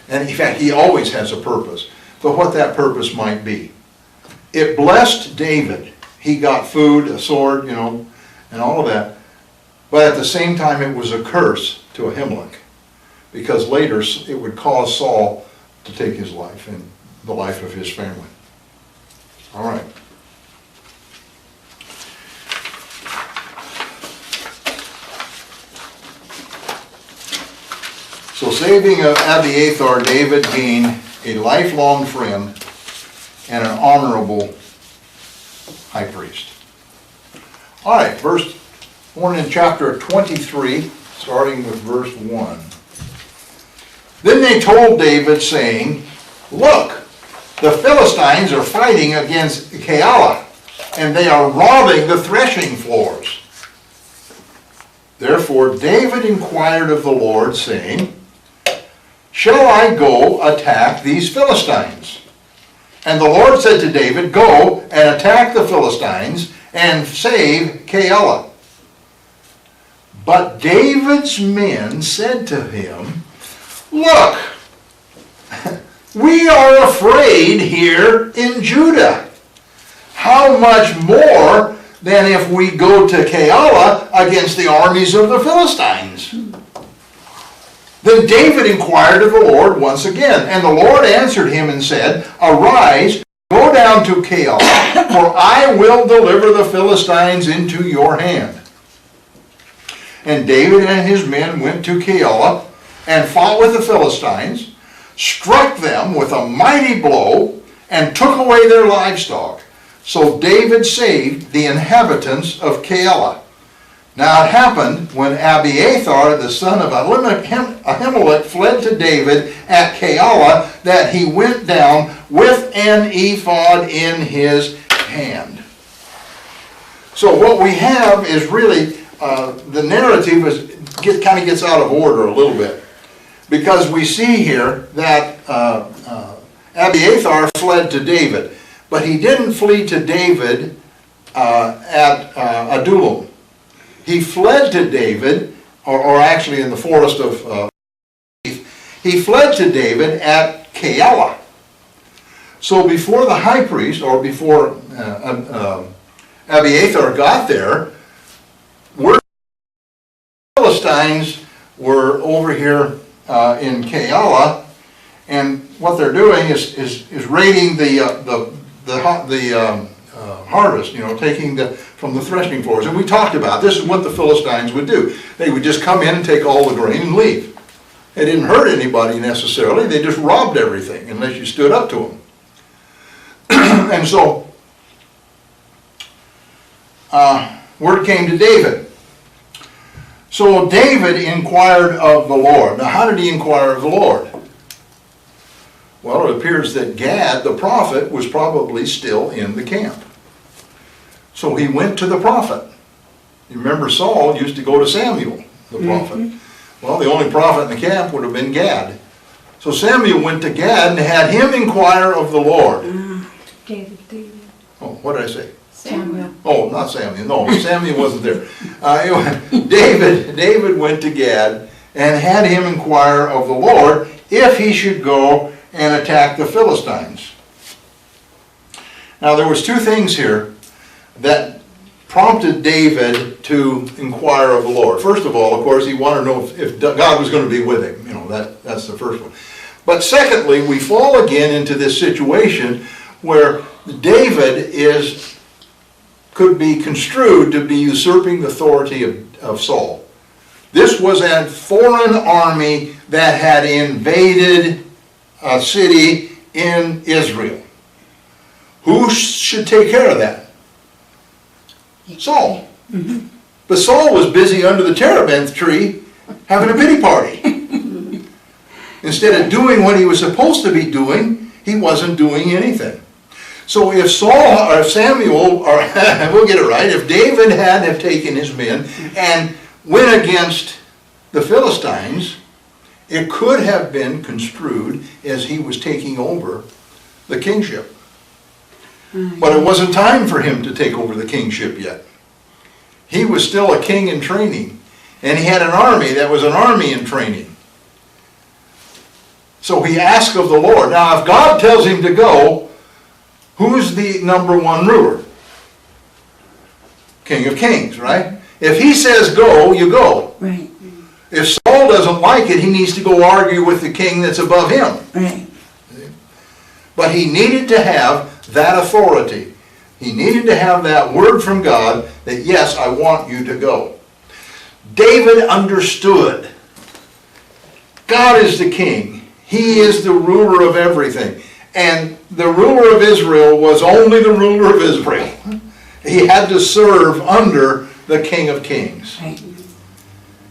And in fact, he always has a purpose. But what that purpose might be. It blessed David. He got food, a sword, and all of that. But at the same time, it was a curse to Ahimelech. Because later, it would cause Saul to take his life and the life of his family. All right. So saving of Abiathar, David gained a lifelong friend and an honorable high priest. All right, we're in chapter 23, starting with verse 1. Then they told David, saying, "Look, the Philistines are fighting against Keilah, and they are robbing the threshing floors." Therefore David inquired of the Lord, saying, "Shall I go attack these Philistines?" And the Lord said to David, "Go and attack the Philistines and save Keilah." But David's men said to him, "Look, we are afraid here in Judah. How much more than if we go to Keilah against the armies of the Philistines?" Then David inquired of the Lord once again, and the Lord answered him and said, "Arise, go down to Keilah, for I will deliver the Philistines into your hand." And David and his men went to Keilah and fought with the Philistines, struck them with a mighty blow, and took away their livestock. So David saved the inhabitants of Keilah. Now it happened when Abiathar, the son of Ahimelech, fled to David at Keilah, that he went down with an ephod in his hand. So what we have is really, the narrative kind of gets out of order a little bit. Because we see here that Abiathar fled to David. But he didn't flee to David at Adullam. He fled to David, or actually in the forest of he fled to David at Keilah. So before the high priest, or before Abiathar got there, the Philistines were over here in Keilah, and what they're doing is raiding the harvest, taking from the threshing floors. And we talked about this is what the Philistines would do. They would just come in and take all the grain and leave. They didn't hurt anybody necessarily. They just robbed everything unless you stood up to them. And so word came to David. So David inquired of the Lord. Now how did he inquire of the Lord? Well, it appears that Gad, the prophet, was probably still in the camp. So he went to the prophet. You remember Saul used to go to Samuel, the prophet. Mm-hmm. Well, the only prophet in the camp would have been Gad. So Samuel went to Gad and had him inquire of the Lord. David. Oh, what did I say? Samuel. Oh, not Samuel. No, Samuel wasn't there. David went to Gad and had him inquire of the Lord if he should go and attack the Philistines. Now there was two things here that prompted David to inquire of the Lord. First of all, of course, he wanted to know if God was going to be with him. That's the first one. But secondly, we fall again into this situation where David could be construed to be usurping the authority of Saul. This was a foreign army that had invaded a city in Israel. Who should take care of that? Saul. But Saul was busy under the terebinth tree having a pity party. Instead of doing what he was supposed to be doing, he wasn't doing anything. So if Saul or Samuel, or we'll get it right, if David had have taken his men and went against the Philistines, it could have been construed as he was taking over the kingship. But it wasn't time for him to take over the kingship yet. He was still a king in training, and he had an army that was an army in training. So he asked of the Lord. Now, if God tells him to go, who's the number one ruler? King of Kings, right? If he says go, you go. Right. If Saul doesn't like it, he needs to go argue with the king that's above him. Right. But he needed to have that authority. He needed to have that word from God that, yes, I want you to go. David understood. God is the king. He is the ruler of everything. And the ruler of Israel was only the ruler of Israel. He had to serve under the King of Kings. Right.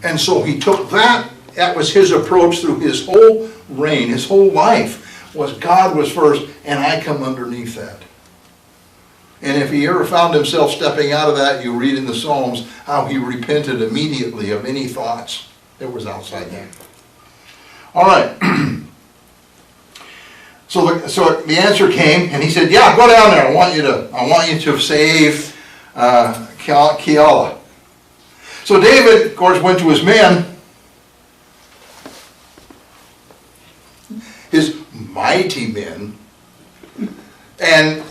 And so he took that. That was his approach through his whole reign, his whole life, was God was first, and I come underneath that. And if he ever found himself stepping out of that, you read in the Psalms how he repented immediately of any thoughts that was outside that. All right. So the answer came, and he said, "Yeah, go down there. I want you to save Keilah." So David, of course, went to his men, his mighty men, and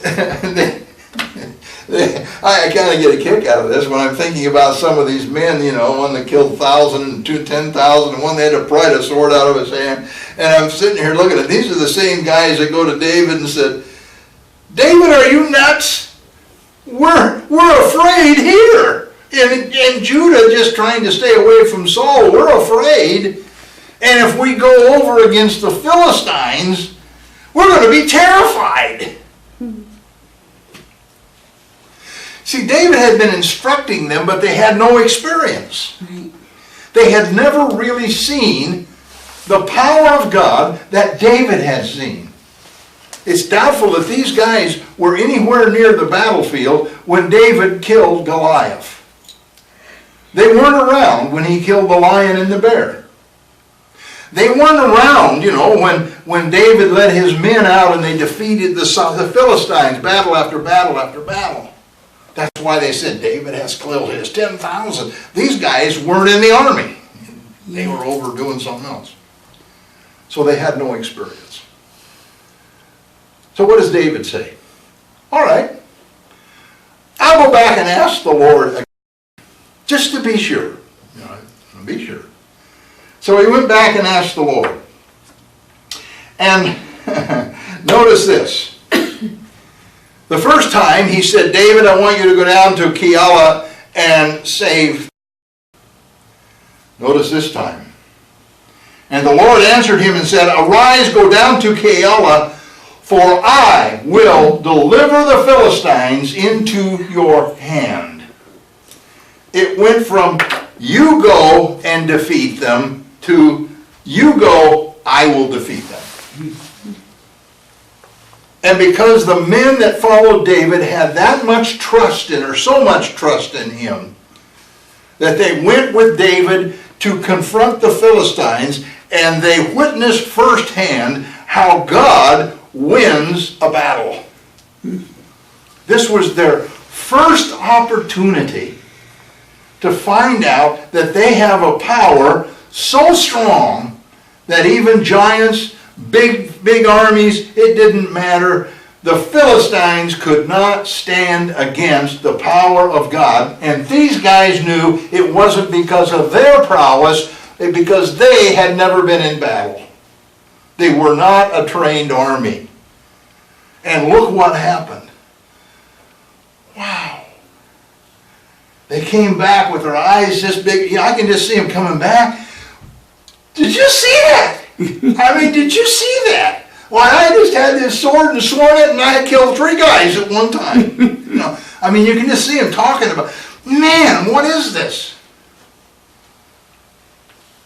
I kind of get a kick out of this when I'm thinking about some of these men, you know, one that killed 1,000 and 10,000, and one that had to pry a sword out of his hand. And I'm sitting here looking at, these are the same guys that go to David and said, "David, are you nuts? We're afraid here. In Judah, just trying to stay away from Saul, we're afraid. And if we go over against the Philistines, we're going to be terrified." See, David had been instructing them, but they had no experience. Right. They had never really seen the power of God that David had seen. It's doubtful that these guys were anywhere near the battlefield when David killed Goliath. They weren't around when he killed the lion and the bear. They weren't around, you know, when David led his men out and they defeated the Philistines, battle after battle after battle. That's why they said David has killed his 10,000. These guys weren't in the army. They were over doing something else. So they had no experience. So what does David say? All right, I'll go back and ask the Lord again, just to be sure. You know, be sure. So he went back and asked the Lord. And notice this. The first time he said, "David, I want you to go down to Keilah and save." Notice this time. And the Lord answered him and said, "Arise, go down to Keilah, for I will deliver the Philistines into your hand." It went from you go and defeat them to you go, I will defeat them. And because the men that followed David had that much trust in, or so much trust in him, that they went with David to confront the Philistines, and they witnessed firsthand how God wins a battle. This was their first opportunity to find out that they have a power so strong that even giants, big armies, it didn't matter. The Philistines could not stand against the power of God. And these guys knew it wasn't because of their prowess, because they had never been in battle. They were not a trained army. And look what happened. Wow. They came back with their eyes this big. I can just see them coming back. Did you see that? I mean, did you see that? Why, I just had this sword and swung it, and I had killed 3 guys at one time. I mean, you can just see them talking about, man, what is this?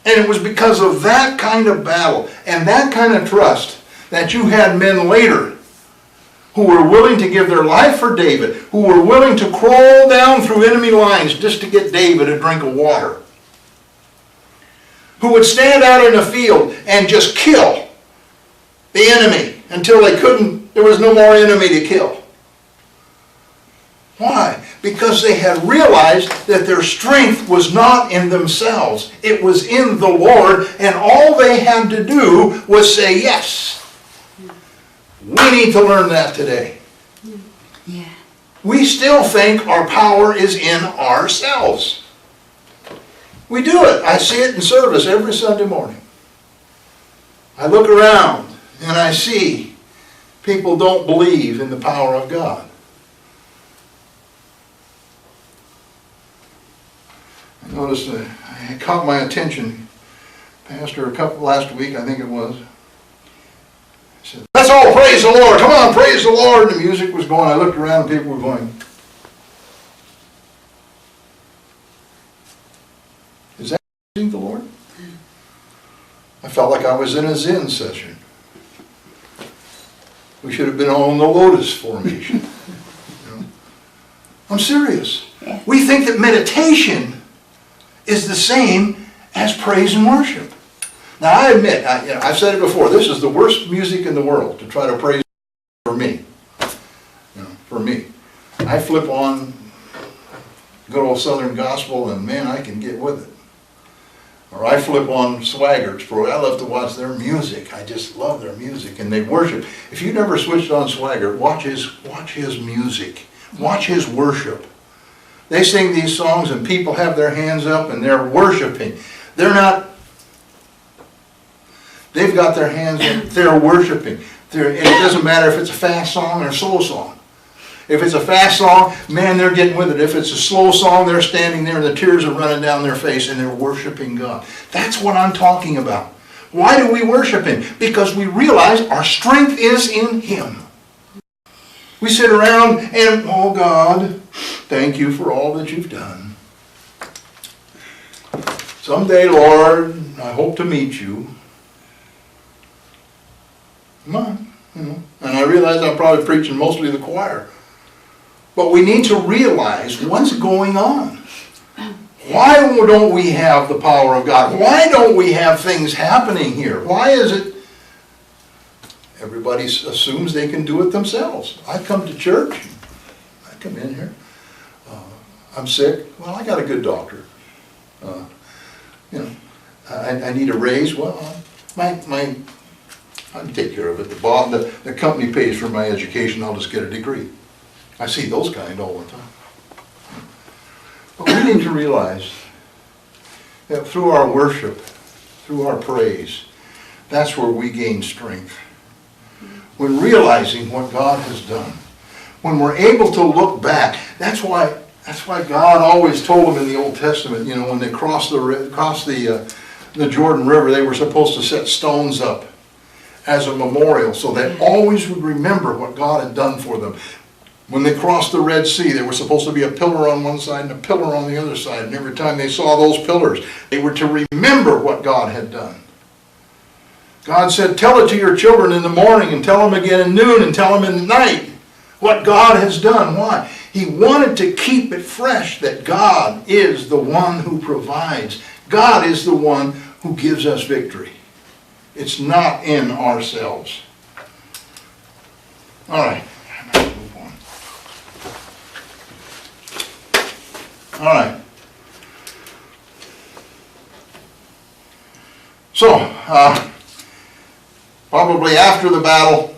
And it was because of that kind of battle and that kind of trust that you had men later who were willing to give their life for David, who were willing to crawl down through enemy lines just to get David a drink of water, who would stand out in the field and just kill the enemy until there was no more enemy to kill. Why? Because they had realized that their strength was not in themselves. It was in the Lord, and all they had to do was say yes. We need to learn that today. Yeah. We still think our power is in ourselves. We do it. I see it in service every Sunday morning. I look around and I see people don't believe in the power of God. I noticed it caught my attention. Pastor, last week, I think it was, said, let's all praise the Lord. Come on, praise the Lord. And the music was going. I looked around and people were going, is that praising the Lord? I felt like I was in a Zen session. We should have been on the lotus formation. I'm serious. Yeah. We think that meditation is the same as praise and worship. Now I admit, I've said it before, this is the worst music in the world to try to praise for me. For me. I flip on good old Southern gospel and man, I can get with it. Or I flip on Swaggarts. I love to watch their music. I just love their music and they worship. If you never switched on Swaggart, watch his music. Watch his worship. They sing these songs and people have their hands up and they're worshiping. They've got their hands up, they're worshiping. And it doesn't matter if it's a fast song or a slow song. If it's a fast song, man, they're getting with it. If it's a slow song, they're standing there and the tears are running down their face and they're worshiping God. That's what I'm talking about. Why do we worship Him? Because we realize our strength is in Him. We sit around and, oh God, thank you for all that you've done. Someday, Lord, I hope to meet you. Come on, And I realize I'm probably preaching mostly to the choir. But we need to realize what's going on. Why don't we have the power of God? Why don't we have things happening here? Why is it everybody assumes they can do it themselves? I come to church. I come in here. I'm sick. Well, I got a good doctor. I need a raise. Well, I can take care of it. The company pays for my education. I'll just get a degree. I see those kind all the time. But we need to realize that through our worship, through our praise, that's where we gain strength. When realizing what God has done, when we're able to look back, that's why God always told them in the Old Testament, when they crossed the Jordan River, they were supposed to set stones up as a memorial so they always would remember what God had done for them. When they crossed the Red Sea, there was supposed to be a pillar on one side and a pillar on the other side. And every time they saw those pillars, they were to remember what God had done. God said, tell it to your children in the morning and tell them again at noon and tell them in the night what God has done. Why? He wanted to keep it fresh that God is the one who provides. God is the one who gives us victory. It's not in ourselves. All right. All right. So, probably after the battle,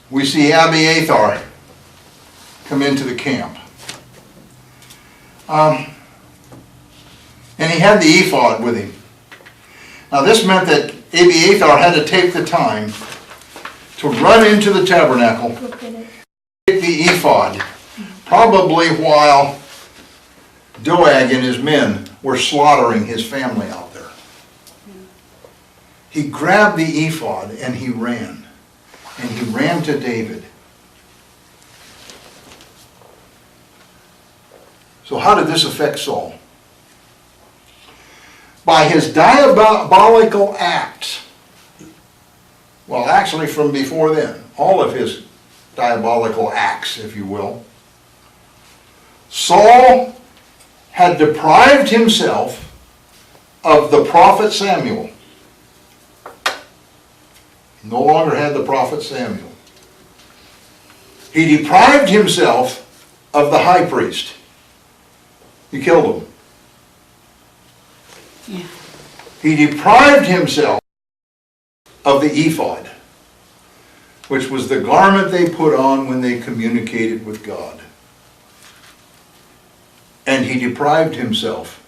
we see Abiathar come into the camp. And he had the ephod with him. Now this meant that Abiathar had to take the time to run into the tabernacle, take the ephod, probably while Doeg and his men were slaughtering his family out there. He grabbed the ephod and he ran. And he ran to David. So how did this affect Saul? By his diabolical acts, well, actually from before then, all of his diabolical acts, if you will, Saul had deprived himself of the prophet Samuel. He no longer had the prophet Samuel. He deprived himself of the high priest. He killed him. Yeah. He deprived himself of the ephod, which was the garment they put on when they communicated with God. And he deprived himself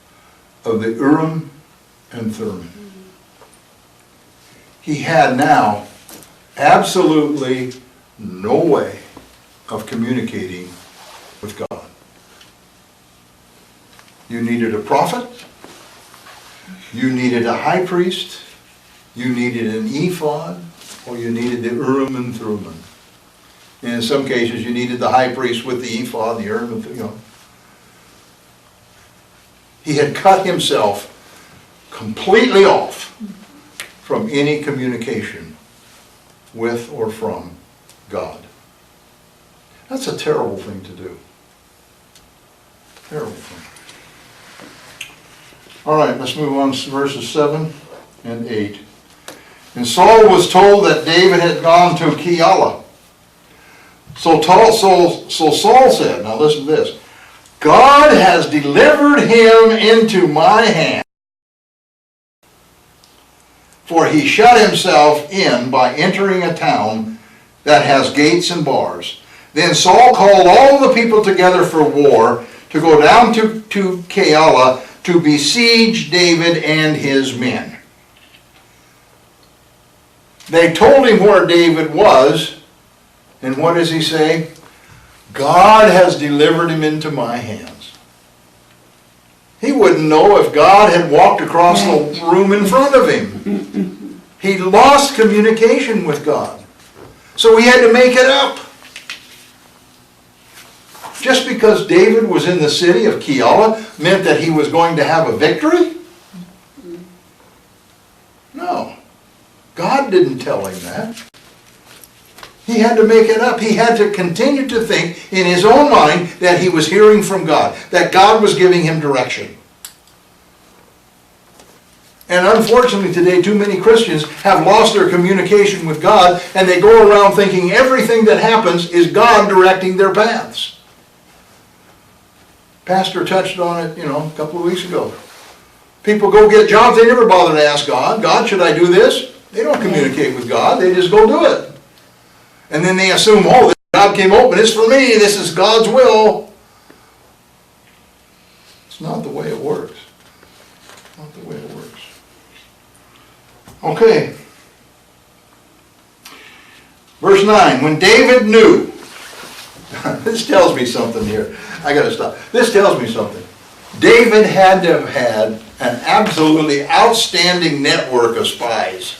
of the Urim and Thummim. He had now absolutely no way of communicating with God. You needed a prophet, you needed a high priest, you needed an ephod, or you needed the Urim and Thummim. And in some cases you needed the high priest with the ephod, the Urim and Thummim. He had cut himself completely off from any communication with or from God. That's a terrible thing to do. Terrible thing. All right, let's move on to verses 7 and 8. And Saul was told that David had gone to Keilah. So Saul said, now listen to this, God has delivered him into my hand, for he shut himself in by entering a town that has gates and bars. Then Saul called all the people together for war to go down to Keilah to besiege David and his men. They told him where David was, and what does he say? God has delivered him into my hands. He wouldn't know if God had walked across the room in front of him. He lost communication with God. So he had to make it up. Just because David was in the city of Keilah meant that he was going to have a victory? No. God didn't tell him that. He had to make it up. He had to continue to think in his own mind that he was hearing from God, that God was giving him direction. And unfortunately today, too many Christians have lost their communication with God, and they go around thinking everything that happens is God directing their paths. Pastor touched on it, a couple of weeks ago. People go get jobs, they never bother to ask God, God, should I do this? They don't communicate with God, they just go do it. And then they assume, oh, this job came open, it's for me, this is God's will. It's not the way it works. Not the way it works. Okay. Verse 9, when David knew, this tells me something here. I got to stop. This tells me something. David had to have had an absolutely outstanding network of spies.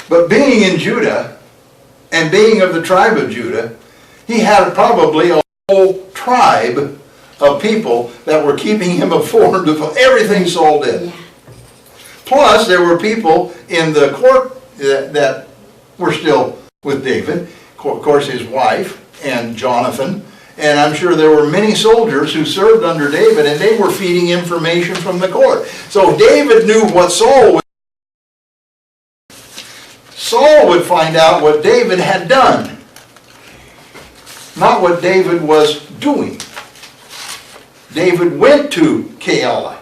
But being in Judah, and being of the tribe of Judah, he had probably a whole tribe of people that were keeping him informed of everything Saul did. Yeah. Plus, there were people in the court that were still with David. Of course, his wife and Jonathan. And I'm sure there were many soldiers who served under David, and they were feeding information from the court. So David knew what Saul would do. Saul would find out what David had done, not what David was doing. David went to Keilah.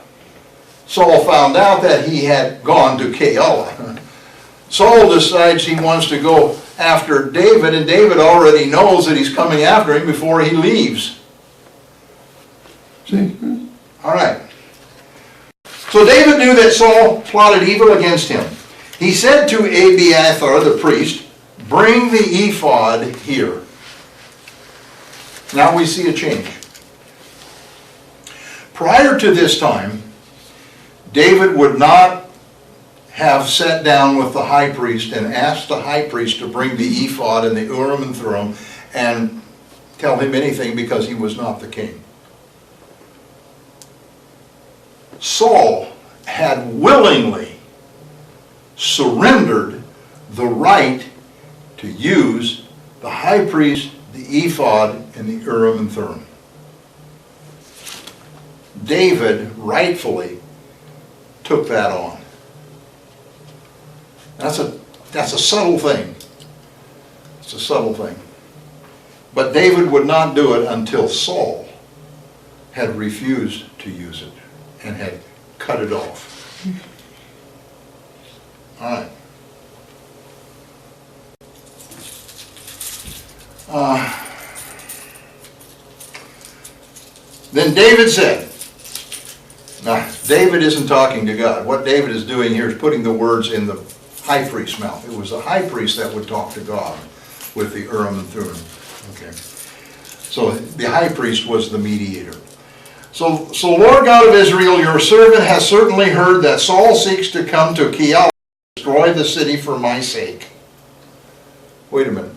Saul found out that he had gone to Keilah. Saul decides he wants to go after David, and David already knows that he's coming after him before he leaves. See? Mm-hmm. All right. So David knew that Saul plotted evil against him. He said to Abiathar the priest, bring the ephod here. Now we see a change. Prior to this time, David would not have sat down with the high priest and asked the high priest to bring the ephod and the Urim and Thummim and tell him anything, because he was not the king. Saul had willingly surrendered the right to use the high priest, the ephod, and the Urim and Thummim. David rightfully took that on. That's a subtle thing. It's a subtle thing. But David would not do it until Saul had refused to use it and had cut it off. All right. Then David said, now David isn't talking to God. What David is doing here is putting the words in the high priest's mouth. It was the high priest that would talk to God with the Urim and Thummim. Okay. So the high priest was the mediator. So Lord God of Israel, your servant has certainly heard that Saul seeks to come to Keilah to destroy the city for my sake. Wait a minute.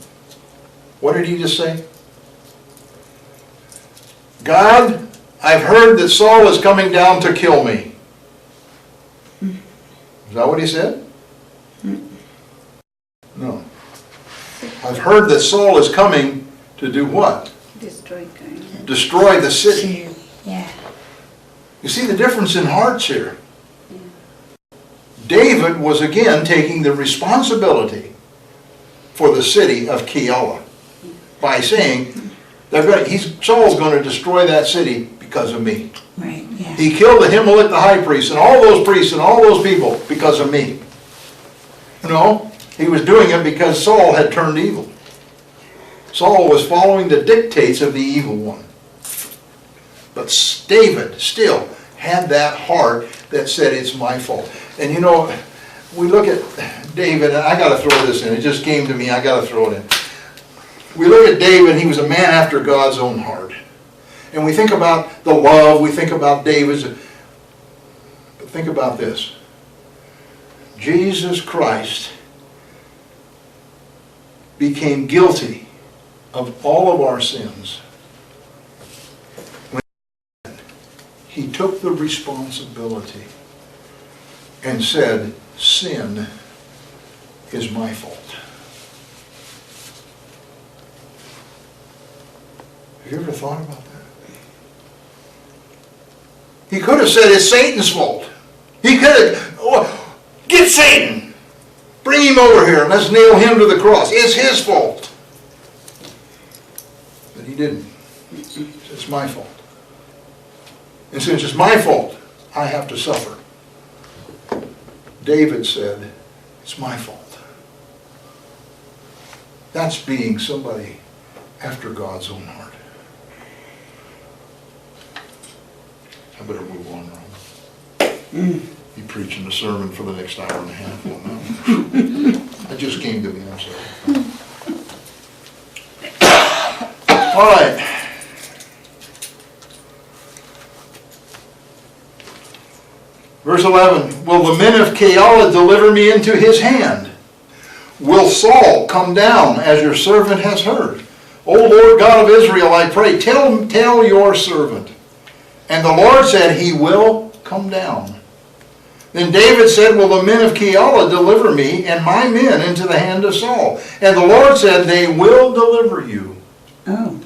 What did he just say? God, I've heard that Saul is coming down to kill me. Is that what he said? No. I've heard that Saul is coming to do what? Destroy the city. Yeah. You see the difference in hearts here. David was again taking the responsibility for the city of Keilah by saying, Saul's going to destroy that city because of me. Right, yeah. He killed Ahimelech the high priest and all those priests and all those people because of me. No, he was doing it because Saul had turned evil. Saul was following the dictates of the evil one. But David still had that heart that said, it's my fault. And you know, we look at David, and I got to throw this in. It just came to me. I got to throw it in. We look at David, he was a man after God's own heart. And we think about the love, we think about David's. But think about this. Jesus Christ became guilty of all of our sins. When he took the responsibility and said, sin is my fault. Have you ever thought about that? He could have said it's Satan's fault. He could have, get Satan, bring him over here and let's nail him to the cross. It's his fault. But he didn't. He said, it's my fault. And since it's my fault, I have to suffer. David said, it's my fault. That's being somebody after God's own heart. I better move on, Ron. You preaching a sermon for the next hour and a half. Well, no. That just came to me, I'm sorry. All right. Verse 11, will the men of Keilah deliver me into his hand? Will Saul come down as your servant has heard? O Lord God of Israel, I pray, tell your servant. And the Lord said, he will come down. Then David said, will the men of Keilah deliver me and my men into the hand of Saul? And the Lord said, they will deliver you. Oh.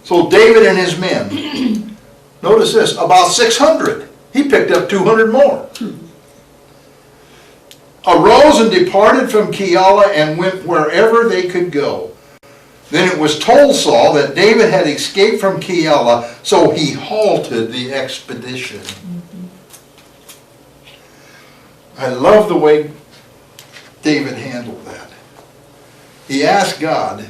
So David and his men, notice this, about 600. He picked up 200 more. Arose and departed from Keilah and went wherever they could go. Then it was told Saul that David had escaped from Keilah, so he halted the expedition. I love the way David handled that. He asked God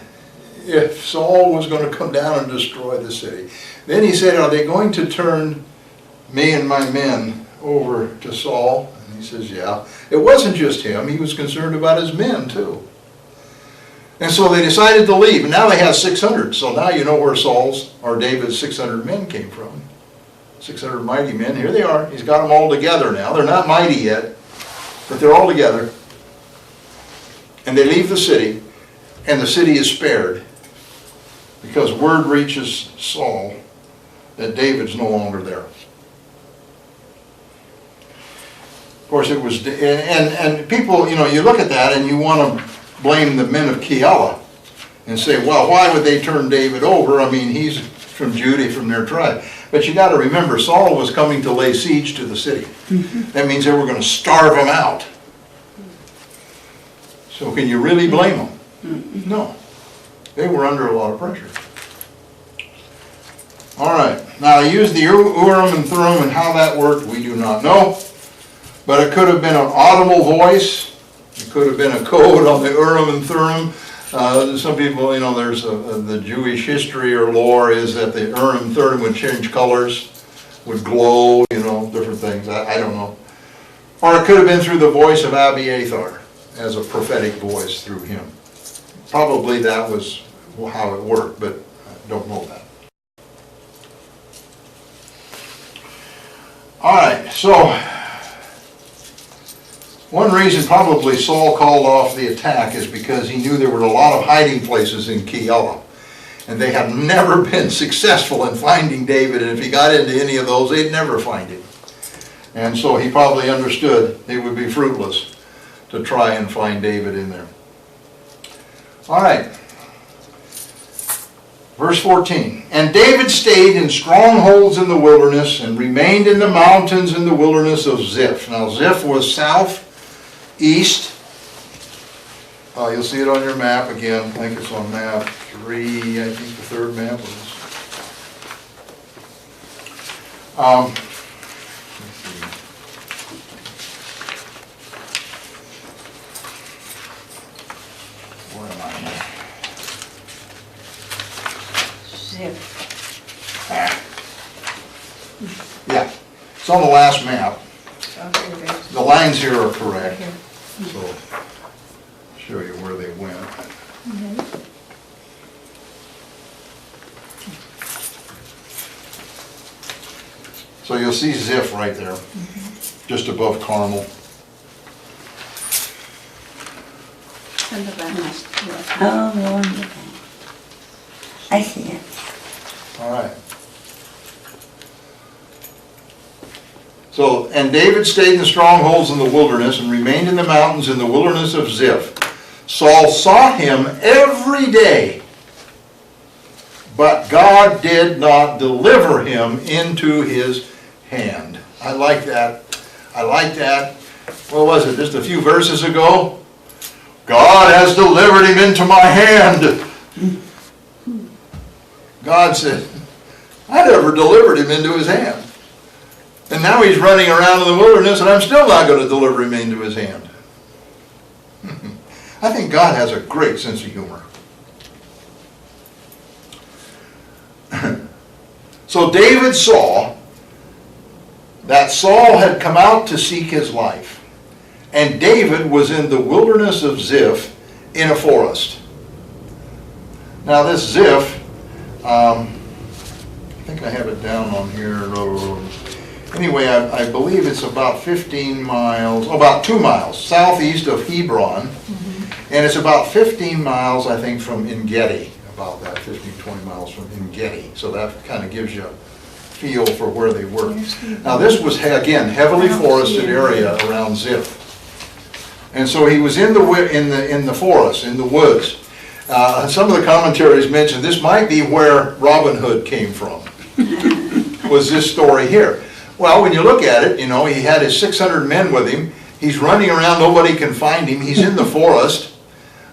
if Saul was going to come down and destroy the city. Then he said, are they going to turn me and my men over to Saul? And he says, yeah. It wasn't just him. He was concerned about his men too. And so they decided to leave, and now they have 600. So now you know where Saul's, or David's 600 men came from. 600 mighty men, here they are. He's got them all together now. They're not mighty yet, but they're all together. And they leave the city, and the city is spared, because word reaches Saul that David's no longer there. Of course, it was, and people, you know, you look at that and you want to blame the men of Keilah and say, well, why would they turn David over? I mean, he's from Judah, from their tribe. But you got to remember, Saul was coming to lay siege to the city. That means they were going to starve him out. So can you really blame them? No. They were under a lot of pressure. All right. Now, I used the Urim and Thummim, and how that worked, we do not know. But it could have been an audible voice. It could have been a code on the Urim and Thummim. Some people, you know, there's the Jewish history or lore is that the Urim and Thummim would change colors, would glow, you know, different things. I don't know. Or it could have been through the voice of Abiathar, as a prophetic voice through him. Probably that was how it worked, but I don't know that. All right, so one reason probably Saul called off the attack is because he knew there were a lot of hiding places in Keilah. And they have never been successful in finding David, and if he got into any of those, they'd never find him. And so he probably understood it would be fruitless to try and find David in there. All right. Verse 14. And David stayed in strongholds in the wilderness and remained in the mountains in the wilderness of Ziph. Now Ziph was southeast. You'll see it on your map again. I think it's on map 3, I think the third map was. Where am I? Zip. Yeah, it's on the last map. Okay, there. The lines here are correct. Here. So, show you where they went. So you'll see Ziph right there, just above Carmel. Oh, wonderful. I see it. All right. So, and David stayed in the strongholds in the wilderness and remained in the mountains in the wilderness of Ziph. Saul sought him every day, but God did not deliver him into his hand. I like that. I like that. What was it, just a few verses ago? God has delivered him into my hand. God said, I never delivered him into his hand. And now he's running around in the wilderness and I'm still not going to deliver him into his hand. I think God has a great sense of humor. So David saw that Saul had come out to seek his life. And David was in the wilderness of Ziph in a forest. Now this Ziph, I think I have it down on here. Anyway, I believe it's about 15 miles, about 2 miles southeast of Hebron. And it's about 15 miles, I think, from En-Gedi, about that, 15, 20 miles from En-Gedi. So that kind of gives you a feel for where they were. Now this was, again, heavily forested area around Ziph. And so he was in the forest, in the woods. Some of the commentaries mentioned this might be where Robin Hood came from, was this story here. Well, when you look at it, you know, he had his 600 men with him. He's running around, nobody can find him. He's in the forest.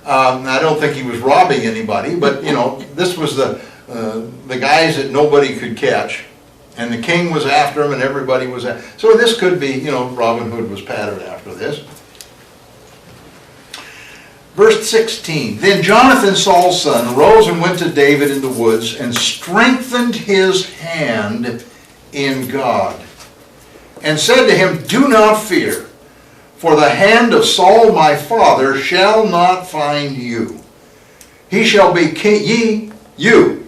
I don't think he was robbing anybody, but, you know, this was the guys that nobody could catch. And the king was after him and everybody was after. So this could be, you know, Robin Hood was patterned after this. Verse 16, Then Jonathan, Saul's son, rose and went to David in the woods and strengthened his hand in God, and said to him, Do not fear, for the hand of Saul my father shall not find you, He shall be king, you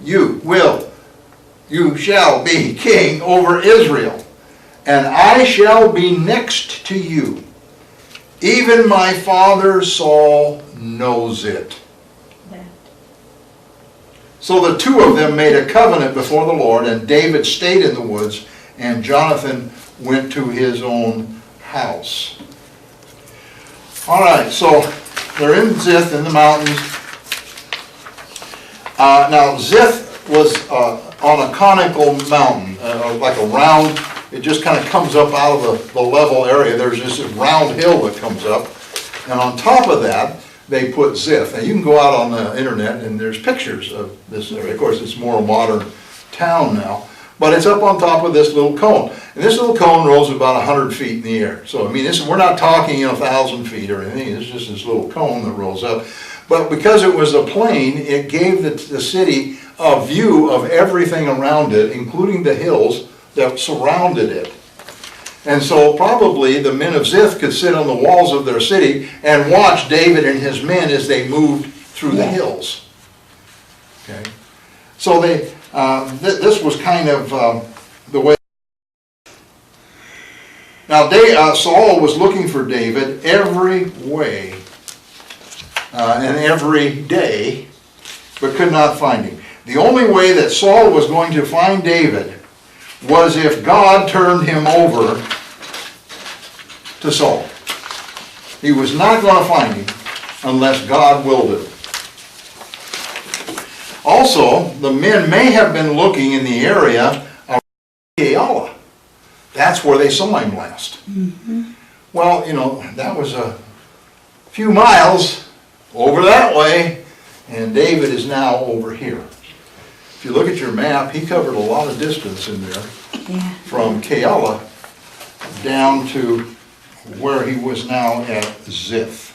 shall be king over Israel, and I shall be next to you. Even my father Saul knows it. So the two of them made a covenant before the Lord, and David stayed in the woods, and Jonathan went to his own house. All right, so they're in Ziph in the mountains. Now Ziph was on a conical mountain, like a round, it just kind of comes up out of the level area. There's this round hill that comes up, and on top of that, they put Ziph. Now you can go out on the internet and there's pictures of this area. Of course, it's more a modern town now, but it's up on top of this little cone. And this little cone rolls about 100 feet in the air. So I mean, we're not talking 1,000 feet or anything. It's just this little cone that rolls up. But because it was a plain, it gave the city a view of everything around it, including the hills that surrounded it. And so probably the men of Ziph could sit on the walls of their city and watch David and his men as they moved through the hills. Okay, so they this was kind of the way. Now Saul was looking for David every way and every day, but could not find him. The only way that Saul was going to find David was if God turned him over to Saul. He was not going to find him unless God willed it. Also, the men may have been looking in the area of Keilah. That's where they saw him last. Mm-hmm. Well, you know, that was a few miles over that way, and David is now over here. If you look at your map, he covered a lot of distance in there, from Keilah down to where he was now at Ziph.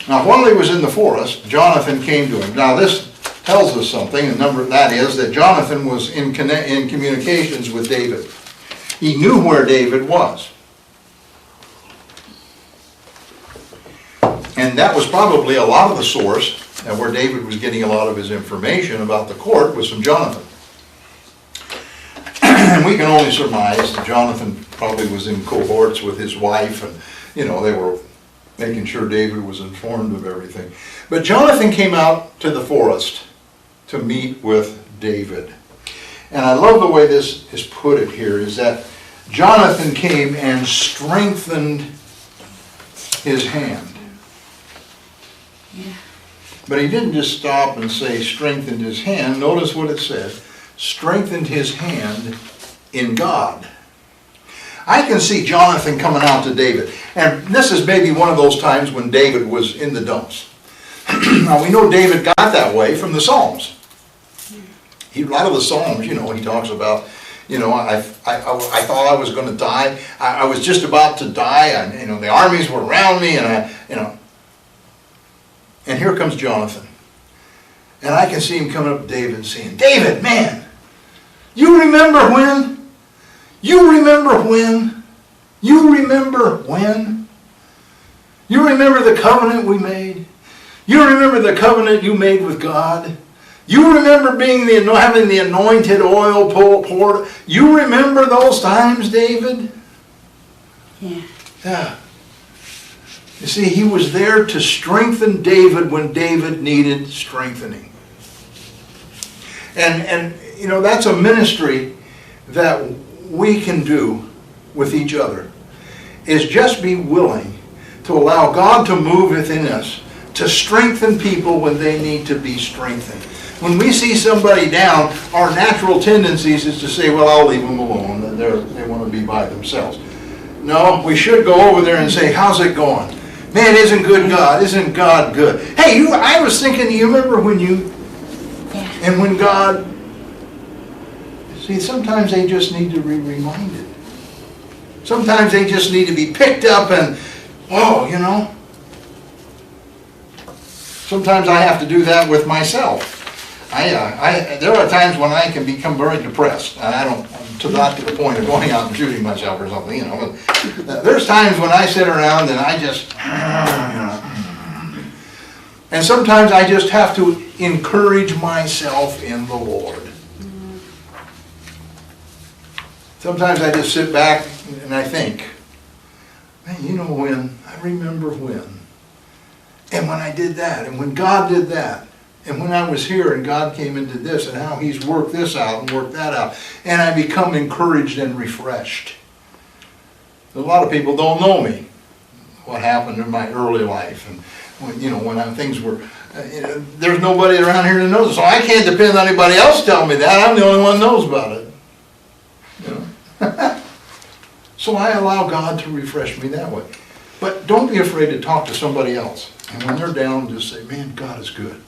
Now, while he was in the forest, Jonathan came to him. Now, this tells us something, and that is that Jonathan was in communications with David. He knew where David was. And that was probably a lot of the source, and where David was getting a lot of his information about the court was from Jonathan. And we can only surmise that Jonathan probably was in cohorts with his wife, and you know, they were making sure David was informed of everything. But Jonathan came out to the forest to meet with David. And I love the way this is put it here, is that Jonathan came and strengthened his hand. Yeah. But he didn't just stop and say strengthened his hand. Notice what it said. Strengthened his hand in God. I can see Jonathan coming out to David. And this is maybe one of those times when David was in the dumps. Now we know David got that way from the Psalms. A lot of the Psalms, you know, he talks about, you know, I thought I was going to die. I was just about to die. And, you know, the armies were around me, and and here comes Jonathan. And I can see him coming up to David and saying, David, man, you remember when? You remember when? You remember when? You remember the covenant we made? You remember the covenant you made with God? You remember having the anointed oil poured? You remember those times, David? Yeah. Yeah. You see, he was there to strengthen David when David needed strengthening. And you know, that's a ministry that we can do with each other, is just be willing to allow God to move within us to strengthen people when they need to be strengthened. When we see somebody down, our natural tendencies is to say, well, I'll leave them alone. They want to be by themselves. No, we should go over there and say, how's it going? Man, isn't God good? Hey, I was thinking, you remember when and when God, see, sometimes they just need to be reminded. Sometimes they just need to be picked up and, whoa, you know. Sometimes I have to do that with myself. There are times when I can become very depressed. And not to the point of going out and shooting myself or something, you know. But there's times when I sit around and I just, And sometimes I just have to encourage myself in the Lord. Sometimes I just sit back and I think, man, you know when, I remember when. And when I did that, and when God did that, and when I was here and God came and did this, and how He's worked this out and worked that out. And I become encouraged and refreshed. A lot of people don't know me, what happened in my early life. And when things were, there's nobody around here that knows it. So I can't depend on anybody else telling me that. I'm the only one that knows about it. So I allow God to refresh me that way. But don't be afraid to talk to somebody else. And when they're down, just say, man, God is good.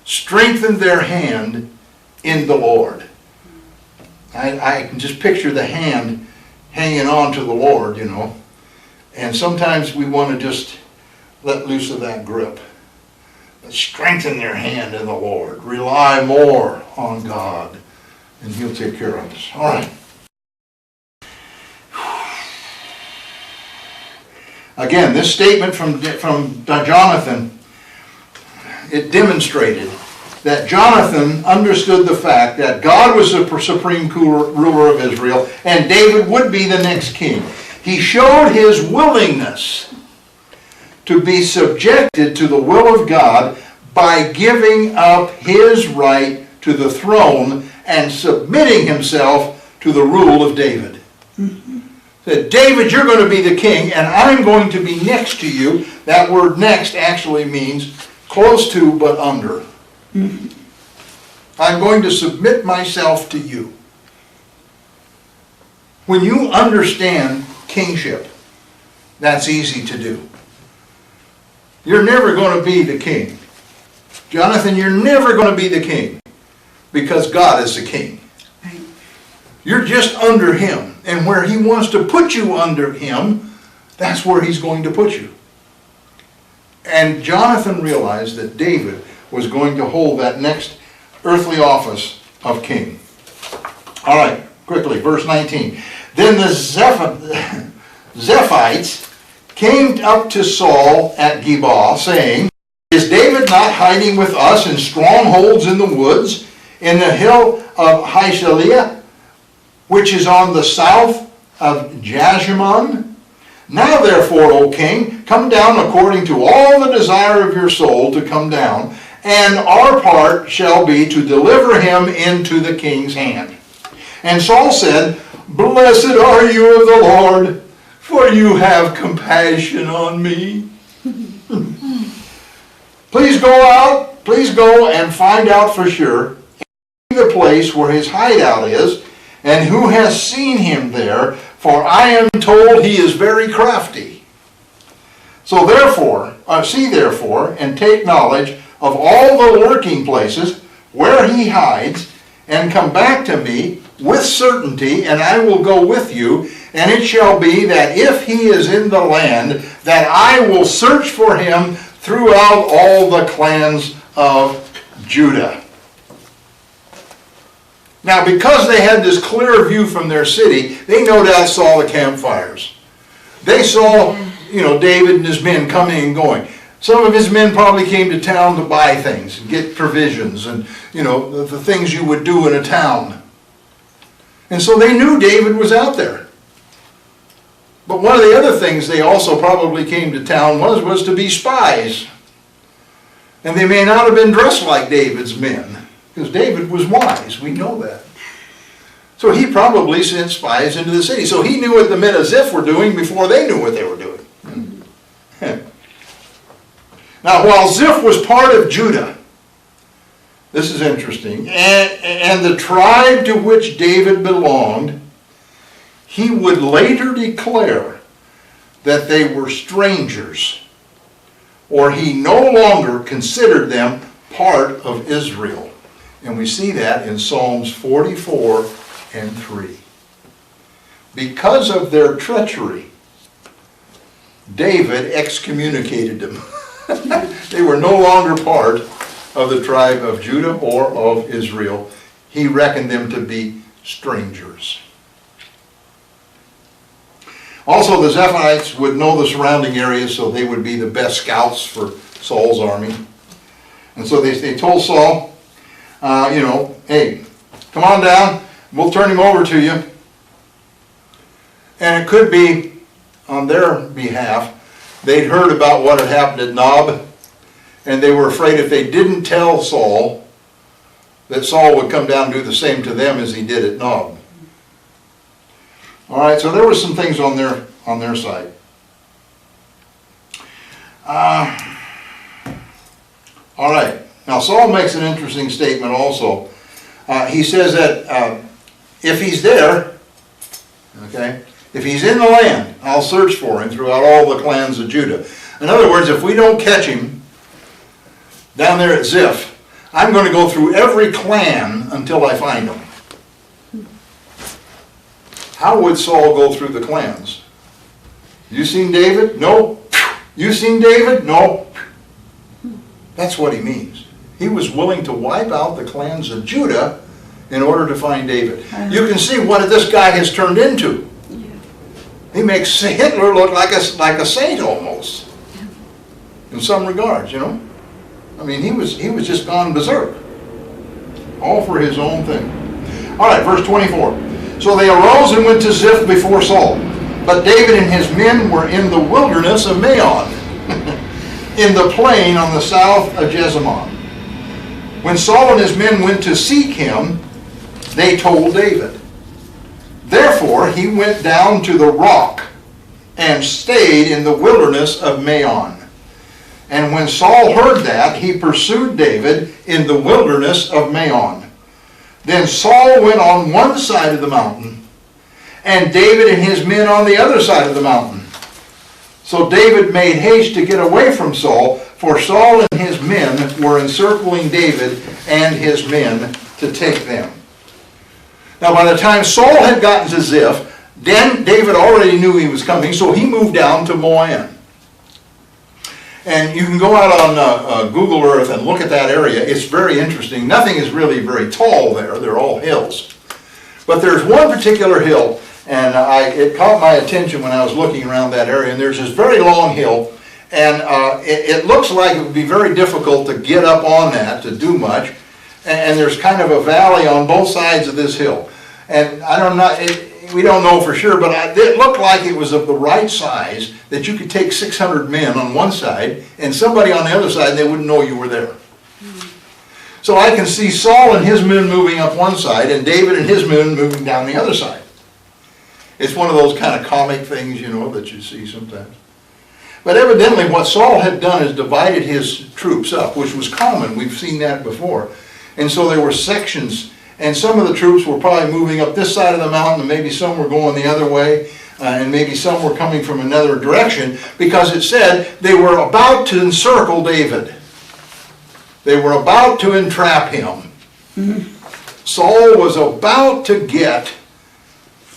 Strengthen their hand in the Lord. I can just picture the hand hanging on to the Lord, And sometimes we want to just let loose of that grip. Strengthen their hand in the Lord. Rely more on God, and He'll take care of us. All right. Again, this statement from Jonathan, it demonstrated that Jonathan understood the fact that God was the supreme ruler of Israel and David would be the next king. He showed his willingness to be subjected to the will of God by giving up his right to the throne and submitting himself to the rule of David. Said, David, you're going to be the king, and I'm going to be next to you. That word next actually means close to but under. I'm going to submit myself to you. When you understand kingship, that's easy to do. You're never going to be the king. Jonathan, you're never going to be the king because God is the king. You're just under Him. And where He wants to put you under Him, that's where He's going to put you. And Jonathan realized that David was going to hold that next earthly office of king. All right, quickly, verse 19. Then the Ziphites came up to Saul at Gib'ah, saying, is David not hiding with us in strongholds in the woods, in the hill of Haishaliah, which is on the south of Jashimon? Now therefore, O king, come down according to all the desire of your soul to come down, and our part shall be to deliver him into the king's hand. And Saul said, blessed are you of the Lord, for you have compassion on me. Please go and find out for sure the place where his hideout is, and who has seen him there, for I am told he is very crafty. So therefore, see therefore, and take knowledge of all the lurking places where he hides, and come back to me with certainty, and I will go with you, and it shall be that if he is in the land, that I will search for him throughout all the clans of Judah. Now, because they had this clear view from their city, they no doubt saw the campfires. They saw, David and his men coming and going. Some of his men probably came to town to buy things, and get provisions, and, the things you would do in a town. And so they knew David was out there. But one of the other things they also probably came to town was to be spies. And they may not have been dressed like David's men, because David was wise, we know that. So he probably sent spies into the city. So he knew what the men of Ziph were doing before they knew what they were doing. Now, while Ziph was part of Judah, this is interesting, and the tribe to which David belonged, he would later declare that they were strangers, or he no longer considered them part of Israel. And we see that in Psalms 44 and 3. Because of their treachery, David excommunicated them. They were no longer part of the tribe of Judah or of Israel. He reckoned them to be strangers. Also, the Ziphites would know the surrounding areas, so they would be the best scouts for Saul's army. And so they told Saul, hey, come on down, we'll turn him over to you. And it could be on their behalf, they'd heard about what had happened at Nob, and they were afraid if they didn't tell Saul, that Saul would come down and do the same to them as he did at Nob. All right, so there were some things on their side. All right, now Saul makes an interesting statement also. He says that if he's there, okay, if he's in the land, I'll search for him throughout all the clans of Judah. In other words, if we don't catch him down there at Ziph, I'm going to go through every clan until I find him. How would Saul go through the clans? You seen David? No. You seen David? No. That's what he means. He was willing to wipe out the clans of Judah in order to find David. You can see what this guy has turned into. He makes Hitler look like a saint almost, in some regards, you know. I mean, he was just gone berserk, all for his own thing. All right, verse 24. So they arose and went to Ziph before Saul, but David and his men were in the wilderness of Maon, in the plain on the south of Jezamon. When Saul and his men went to seek him, they told David. Therefore he went down to the rock and stayed in the wilderness of Maon. And when Saul heard that, he pursued David in the wilderness of Maon. Then Saul went on one side of the mountain, and David and his men on the other side of the mountain. So David made haste to get away from Saul, for Saul and his men were encircling David and his men to take them. Now by the time Saul had gotten to Ziph, then David already knew he was coming, so he moved down to Moan. And you can go out on Google Earth and look at that area. It's very interesting. Nothing is really very tall there. They're all hills. But there's one particular hill, and it caught my attention when I was looking around that area. And there's this very long hill, and it looks like it would be very difficult to get up on that to do much. And there's kind of a valley on both sides of this hill. And I don't know, we don't know for sure, but it looked like it was of the right size that you could take 600 men on one side and somebody on the other side and they wouldn't know you were there. So I can see Saul and his men moving up one side and David and his men moving down the other side. It's one of those kind of comic things, you know, that you see sometimes. But evidently what Saul had done is divided his troops up, which was common. We've seen that before. And so there were sections, and some of the troops were probably moving up this side of the mountain, and maybe some were going the other way, and maybe some were coming from another direction, because it said they were about to encircle David. They were about to entrap him. Mm-hmm. Saul was about to get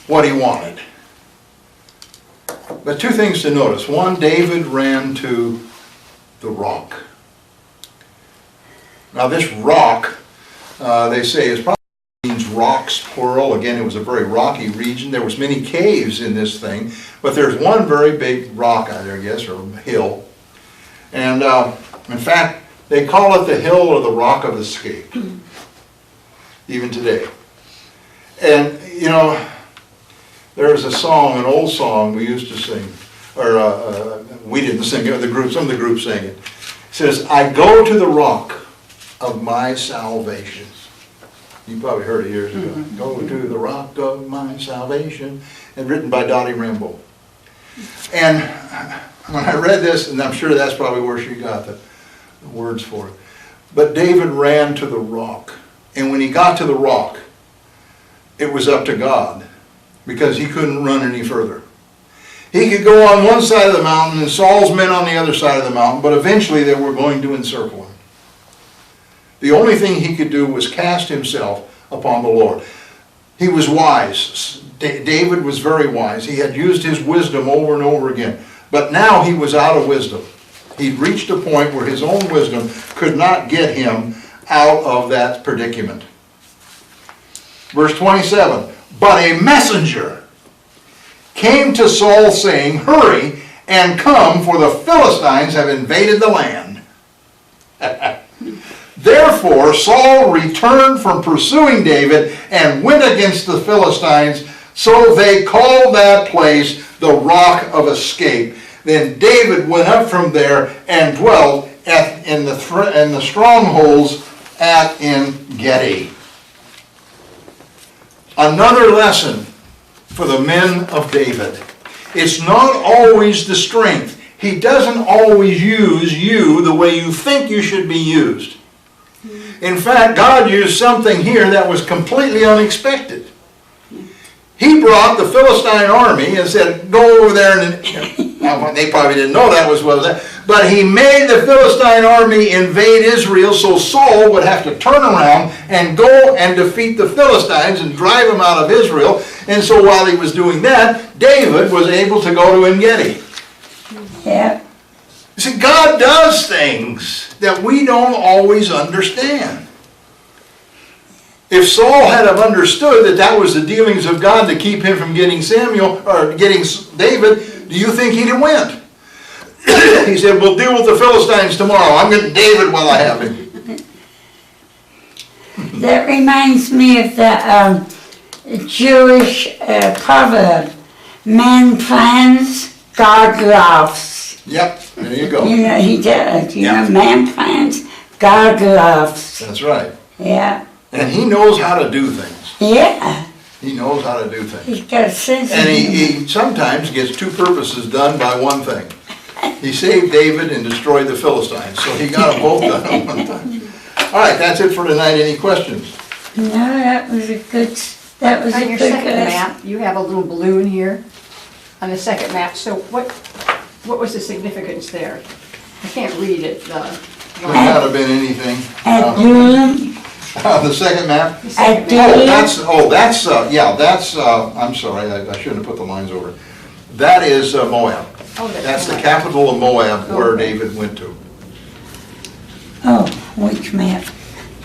what he wanted. But two things to notice. One, David ran to the rock. Now this rock, they say, is probably means rocks, plural. Again, it was a very rocky region. There was many caves in this thing, but there's one very big rock out there, I guess, or hill. And in fact, they call it the hill or the rock of escape, even today. And, you know, there's a song, an old song we used to sing, or we didn't sing it, some of the groups sang it. It says, I go to the rock of my salvation. You probably heard it years ago. Mm-hmm. Go to the rock of my salvation. And written by Dottie Rambo. And when I read this, and I'm sure that's probably where she got the words for it. But David ran to the rock. And when he got to the rock, it was up to God, because he couldn't run any further. He could go on one side of the mountain and Saul's men on the other side of the mountain, but eventually they were going to encircle him. The only thing he could do was cast himself upon the Lord. He was wise. David was very wise. He had used his wisdom over and over again. But now he was out of wisdom. He'd reached a point where his own wisdom could not get him out of that predicament. Verse 27, but a messenger came to Saul saying, hurry and come, for the Philistines have invaded the land. Therefore Saul returned from pursuing David and went against the Philistines, so they called that place the Rock of Escape. Then David went up from there and dwelt in the strongholds at En-Gedi. Another lesson for the men of David. It's not always the strength. He doesn't always use you the way you think you should be used. In fact, God used something here that was completely unexpected. He brought the Philistine army and said, go over there and... Now, they probably didn't know that was what that. But he made the Philistine army invade Israel, so Saul would have to turn around and go and defeat the Philistines and drive them out of Israel. And so while he was doing that, David was able to go to En-Gedi. Yeah. You see, God does things that we don't always understand. If Saul had have understood that that was the dealings of God to keep him from getting Samuel, or getting David, do you think he'd have went? He said, we'll deal with the Philistines tomorrow. I'm getting David while I have him. That reminds me of the Jewish proverb, man plans, God laughs. Yep, there you go. You know, he does. You Yeah. know, man plans, God laughs. That's right. Yeah. And he knows how to do things. Yeah. He knows how to do things. He's got a sense And of he sometimes gets two purposes done by one thing. He saved David and destroyed the Philistines, so he got them both done at one time. All right, that's it for tonight. Any questions? No, that was a good, that was a On good your second lesson. map, you have a little balloon here on the second map, so what was the significance there? I can't read it, Could not have been anything. At Dulem, On the second map? the at second map. Dulem, I'm sorry, I shouldn't have put the lines over. That is Moab. Oh, That's the Moab. capital of Moab where Okay. David went to. oh, which map?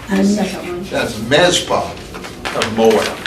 The second one. That's Mizpah of Moab.